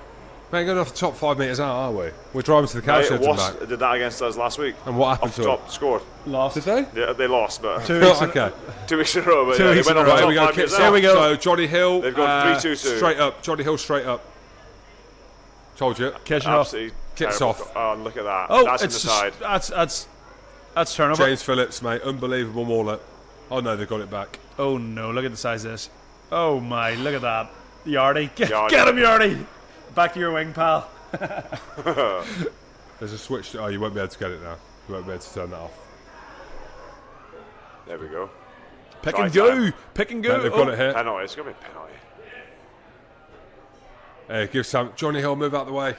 We ain't going off the top 5 metres out, are we? We're driving to the cow It sheds and was, back. did that against us last week. And what happened Off to the them? top, scored. Lost. Did they? Yeah, they lost, but 2 weeks. Okay. 2 weeks in a row. But Two yeah, weeks they went in a off row. the Right, top we go. 5 Kicks years up. Here we go. So Johnny Hill. They've gone 3-2-2. Straight up. Johnny Hill straight up. Told you. Catching off. Absolutely Kicks terrible. off. Oh, look at that. Oh, That's in it's the side. that's turnover. James Phillips, mate. Unbelievable mauler. Oh no, they've got it back. Oh no, look at the size of this. Oh my, look at that. Yardy. Get Yardy. him, Yardy. Back to your wing, pal. There's a switch. Oh, you won't be able to get it now. You won't be able to turn that off. There we go. Pick Try and go. time. Pick and Mate, go. they've got it here. Penalty. It's going to be a penalty. Give Sam. Johnny Hill, move out the way.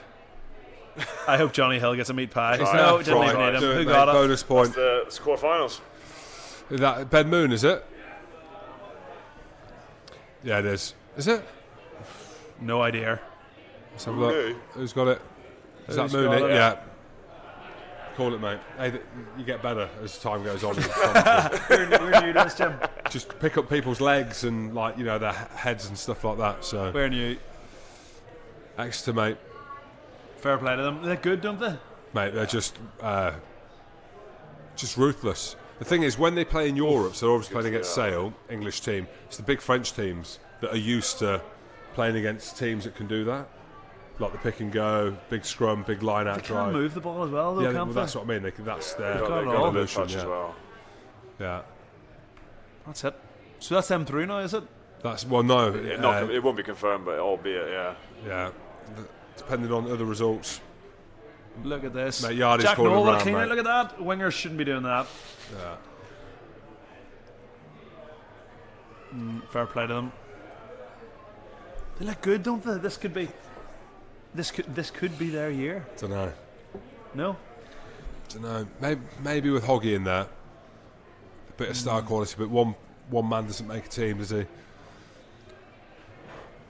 I hope Johnny Hill gets a meat pie. Try No, it. didn't Try even it. need him. Do it, Who mate. got it? Bonus point. The quarterfinals. Is that Ben Moon, is it? Yeah, it is. Is it? No idea. Let's have a look. Mooney? Who's got it? Is that Who's Mooney? got it? Yeah. Call it, mate. Hey, you get better as time goes on. Where new to this, Jim? Just pick up people's legs and, like, you know, their heads and stuff like that. So, Where new? Exeter, mate. Fair play to them. They're good, don't they? Mate, they're just ruthless. The thing is, when they play in Europe, so they're obviously playing against Sale, English team. It's the big French teams that are used to playing against teams that can do that, like the pick and go, big scrum, big line out They can drive. move the ball as well, though, Yeah, can't well, they? that's what I mean. That's their They've got it got all. a good evolution. touch as Yeah. well. Yeah, That's it. So that's them through now, is it? that's well, no, It won't be confirmed, but albeit, yeah. yeah, depending on other results. Look at this. Mate, Yardy's Jack calling Noel, around, clean mate. out. Look at that. Wingers shouldn't be doing that. Yeah. Fair play to them. They look good, don't they? This could be their year. Don't know. No? Don't know. Maybe with Hoggy in there, a bit of star quality, but one man doesn't make a team, does he?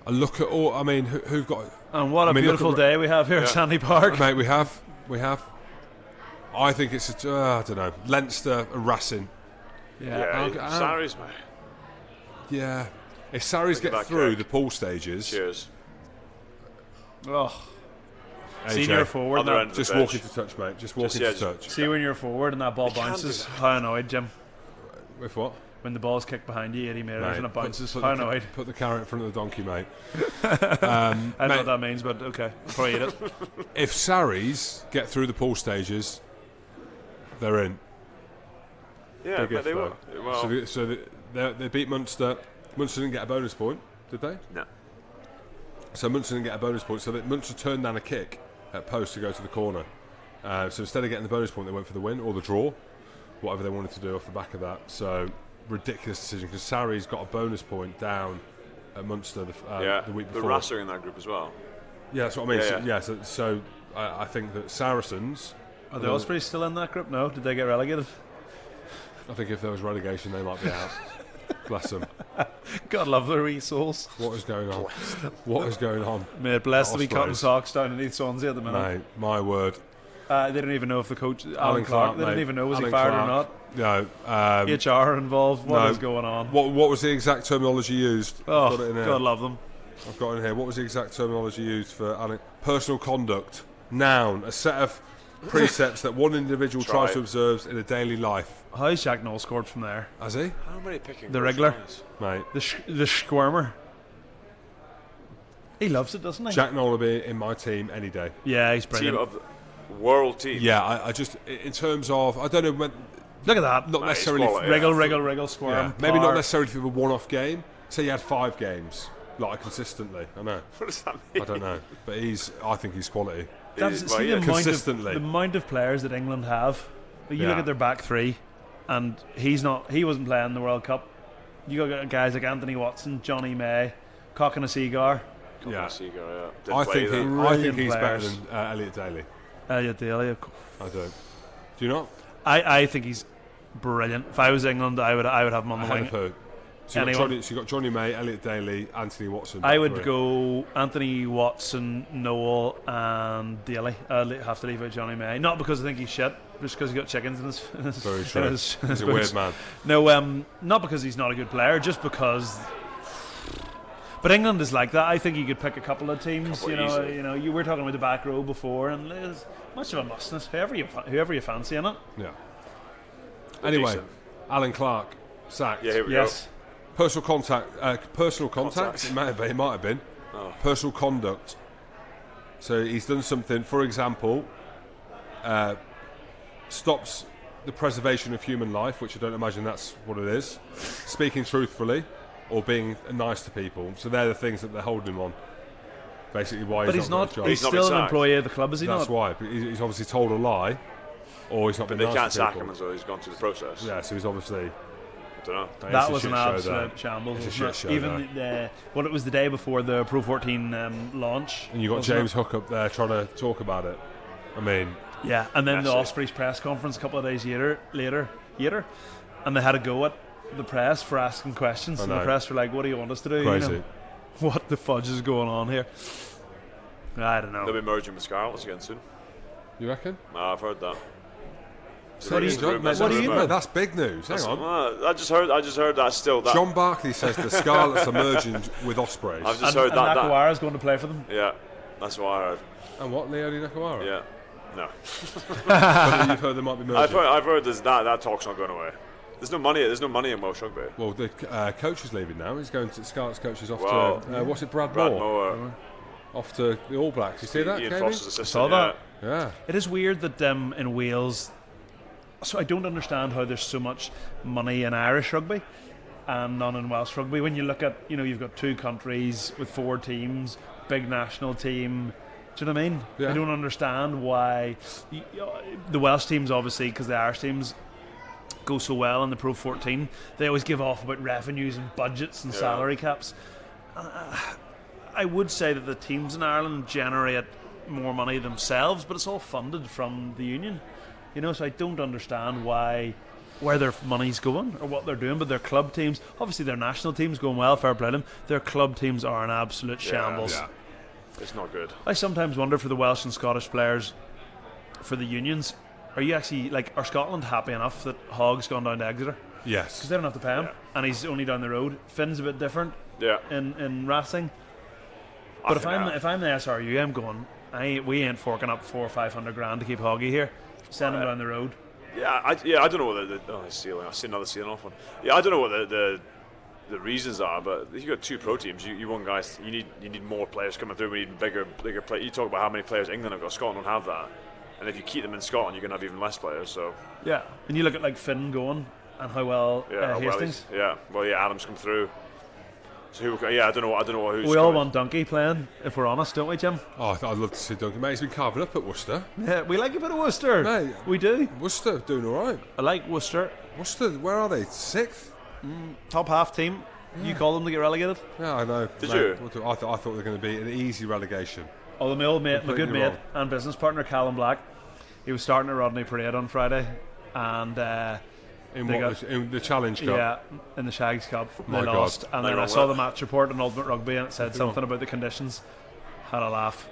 I look at all. I mean, who've got? And what a I mean, look beautiful at- day we have here at Sandy Park. Mate, we have. I think it's I don't know. Leinster and Racing. Yeah. Yeah, Sarries, mate. Yeah. If Sarries Look at get that through kick. the pool stages, Cheers. Oh, AJ, senior forward. Other now. end of the just bench. walk into touch, mate. Just walk Just, into yeah, touch. See when you're forward and that ball can't do bounces. that. How annoyed, Jim. With what? when the ball's kicked behind you 80 metres Mate, and it bounces. put How the, annoyed. put the carrot in front of the donkey, mate. I don't know Mate, what that means, but okay, I'll probably eat it. if Sarries get through the pool stages, they're in. Yeah, Big if, they though. will. Well, They beat Munster. Munster didn't get a bonus point, did they? no. So Munster didn't get a bonus point. So Munster turned down a kick at post to go to the corner. So instead of getting the bonus point, they went for the win or the draw, whatever they wanted to do off the back of that. So ridiculous decision because Sarries got a bonus point down at Munster the week before. The Rats are in that group as well. Yeah, that's what I mean. Yeah, So I think that Saracens. Are the Ospreys still in that group? No, did they get relegated? I think if there was relegation, they might be out. Bless them. God love their wee souls. What is going on? What is going on? Mate, blessed to be Ospreys. cutting socks down underneath Swansea at the minute. Mate, my word. They didn't even know if the coach, Alan Clark, they didn't mate. even know was he Alan fired Clark. or not. No. HR involved. What is no. going on? What was the exact terminology used? Oh, I've got it in here. God love them. I've got it in here. What was the exact terminology used for personal conduct? Noun, a set of precepts that one individual tries to observe in a daily life. How's Jack Noel scored from there? Has he? How many picking? The regular. Mate. The squirmer. He loves it, doesn't he? Jack Noel will be in my team any day. Yeah, he's Team brilliant. of the world team. Yeah, I just, in terms of, I don't know when, Look at that. not Mate, necessarily, it's quality. Wriggle, squirm. yeah, maybe not power. necessarily for a one-off game. Say you had 5 games, like consistently. I know. What does that mean? I don't know, but I think he's quality. That's, Well, see yeah. the amount Consistently. the amount of players that England have. You Yeah. look at their back three, and he wasn't playing the World Cup. You got guys like Anthony Watson, Johnny May, Cock and a Cigar, Yeah, Seagull, I think either. I think Brilliant he's better players. than Elliot Daly. Elliot Daly. I do. Do you not? I think he's brilliant. If I was England, I would have him on the Ahead wing. of who? So Anyone. you got Johnny May, Elliot Daly, Anthony Watson. I back would three. go Anthony Watson, Noel, and Daly. I'd have to leave out Johnny May, not because I think he's shit, just because he's got chickens in his. Very true. in his He's a boots. weird man. No, not because he's not a good player, just because. But England is like that. I think you could pick a couple of teams. Couple easily. You were talking about the back row before, and there's much of a mustness. Whoever you fancy in it. Yeah. Anyway, decent. Alan Clark sacked. Yeah, here we Yes. Personal contact. Personal contact. Contact. It might have been. Oh. Personal conduct. So he's done something. For example, stops the preservation of human life, which I don't imagine that's what it is. Speaking truthfully, or being nice to people. So they're the things that they're holding him on. Basically, why But he's he's not. not. got a job. He's not still been an sacked. employee of the club, is he That's not? why. But he's obviously told a lie, or he's not But been they nice can't to sack people. him until he's gone through the process. Yeah, so he's obviously. I don't know. It's That a was shit an show, absolute though. shambles. It's a wasn't shit it? show, Even what was the day before the Pro 14 launch. And you got wasn't James it? Hook up there trying to talk about it. I mean, Yeah, and then the Messy. Ospreys press conference a couple of days later, and they had to go at the press for asking questions, I and the know. press were like, "What do you want us to do? crazy. You know, what the fudge is going on here?" I don't They'll know. be merging with Scarlets again soon. You reckon? I've heard that. What do you- It's a rumour, what it's a do you rumour. know? Mate, that's big news. Hang on. I just heard that still. That John Barclay says the Scarlets are merging with Ospreys. I've just And, heard that. Nakawara is going to play for them. Yeah, that's what I heard. And what, Leone Nakawara? Yeah, no. But you've heard they might be merging. I've heard there's that talk's not going away. There's no money. There's no money in Welsh rugby. Well, the coach is leaving now. He's going to Scarlets coach is off Well, to what's it, Brad Brad Moore? Moore, Off to the All Blacks. You see that, Ian Kevin? Foster's assistant. Saw that. Yeah. It is weird that in Wales. So I don't understand how there's so much money in Irish rugby and none in Welsh rugby. When you look at, you've got 2 countries with 4 teams, big national team. Do you know what I mean? Yeah. I don't understand why the Welsh teams, obviously, because the Irish teams go so well in the Pro 14, they always give off about revenues and budgets and salary caps. I would say that the teams in Ireland generate more money themselves, but it's all funded from the union. So I don't understand where their money's going or what they're doing. But their club teams, obviously their national teams going well, fair play to them. Their club teams are an absolute shambles. Yeah. It's not good. I sometimes wonder for the Welsh and Scottish players, for the unions, are you actually are Scotland happy enough that Hogg's gone down to Exeter? Yes. Because they don't have to pay him, Yeah. and he's only down the road. Finn's a bit different Yeah. in Racing. But if I'm the SRU, I'm going. We ain't forking up 400 or 500 grand to keep Hoggy here. Send him down the road. I don't know what ceiling. I see another ceiling off one. Yeah, I don't know what the reasons are, but if you got 2 pro teams, you want guys. You need more players coming through. We need bigger players. You talk about how many players England have got. Scotland don't have that, and if you keep them in Scotland, you're going to have even less players. So yeah, and you look at like Finn going and how well Hastings. Adams come through. So I don't know who's. We all want Donkey playing, if we're honest, don't we, Jim? Oh, I'd love to see Duncan. Mate, he's been carving up at Worcester. Yeah, we like a bit of Worcester. Mate, we do. Worcester doing all right. I like Worcester. Worcester, where are they? 6th? Top half team. You call them to get relegated? Yeah, I know. Did mate, you? I thought they were going to be an easy relegation. Although my old mate, my good Completely mate wrong. and business partner, Callum Black, he was starting at Rodney Parade on Friday, and In the Challenge Cup? yeah, in the Shags Cup, My they God. lost. And Nothing then I wrong saw with the match report on Ultimate Rugby, and it said Nothing something wrong. about the conditions. Had a laugh.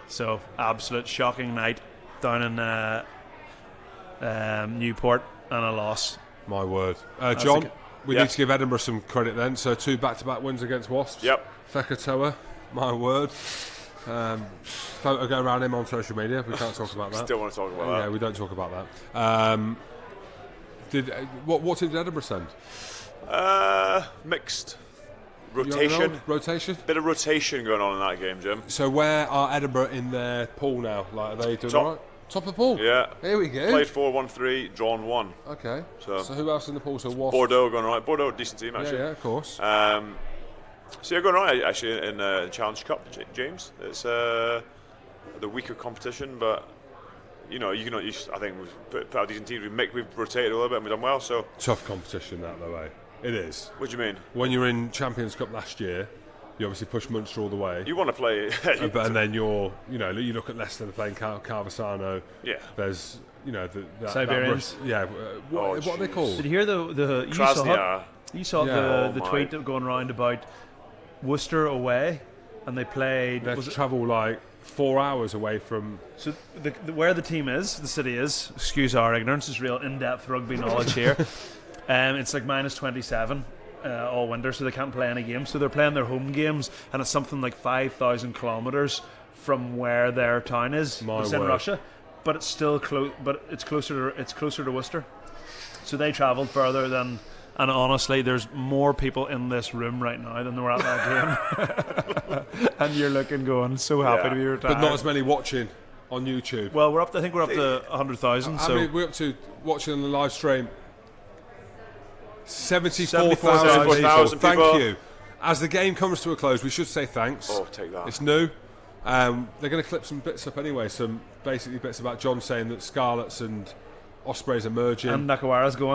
So absolute shocking night down in Newport, and a loss. My word. That's John, a we need to give Edinburgh some credit then. So 2 back-to-back wins against Wasps. Yep. Fekatoa, my word. Photo going around him on social media. We can't talk about that. Still want to talk about Yeah, that. we don't talk about that. What team did Edinburgh send? Mixed You don't rotation. know? Rotation? Bit of rotation going on in that game, Jim. So where are Edinburgh in their pool now? Like, are they doing Top. all right? Top of the pool? Yeah. Here we go. Played 4-1-3, drawn 1. Okay. So who else in the pool? So Wasps. Bordeaux going all right. Bordeaux, decent team actually. Yeah, of course. So you're going all right actually in the Challenge Cup, James. It's the weaker competition, but you know you can. I think we've put out decent teams. We've rotated a little bit and we've done well. So Tough competition that the way. It is. what do you mean? When you're in Champions Cup last year, you obviously pushed Munster all the way. You want to play? And then you look at Leicester, they're playing Carvassano. Yeah. There's, Siberians. What are they called? Did you hear the Krasnor. you saw Yeah. the Oh, tweet my. that going around about Worcester away, and they played. They have Was to it, travel like 4 hours away from. so where the team is, the city is. Excuse our ignorance. It's real in-depth rugby knowledge here. It's like -27 all winter, so they can't play any games. So they're playing their home games, and it's something like 5,000 kilometres from where their town is. My It's in word. Russia, but it's still close. But it's closer to Worcester. So they travelled further than. And honestly, there's more people in this room right now than there were at that game. And you're looking, going, so happy Yeah. to be retired. But not as many watching on YouTube. Well, I think we're up to 100,000. How So many we're up to watching on the live stream? 74,000 74,000 people. people. Thank you. As the game comes to a close, we should say thanks. Oh, take that. It's new. They're going to clip some bits up anyway. Some basically bits about John saying that Scarlets and Ospreys are merging. and Nakawara's going.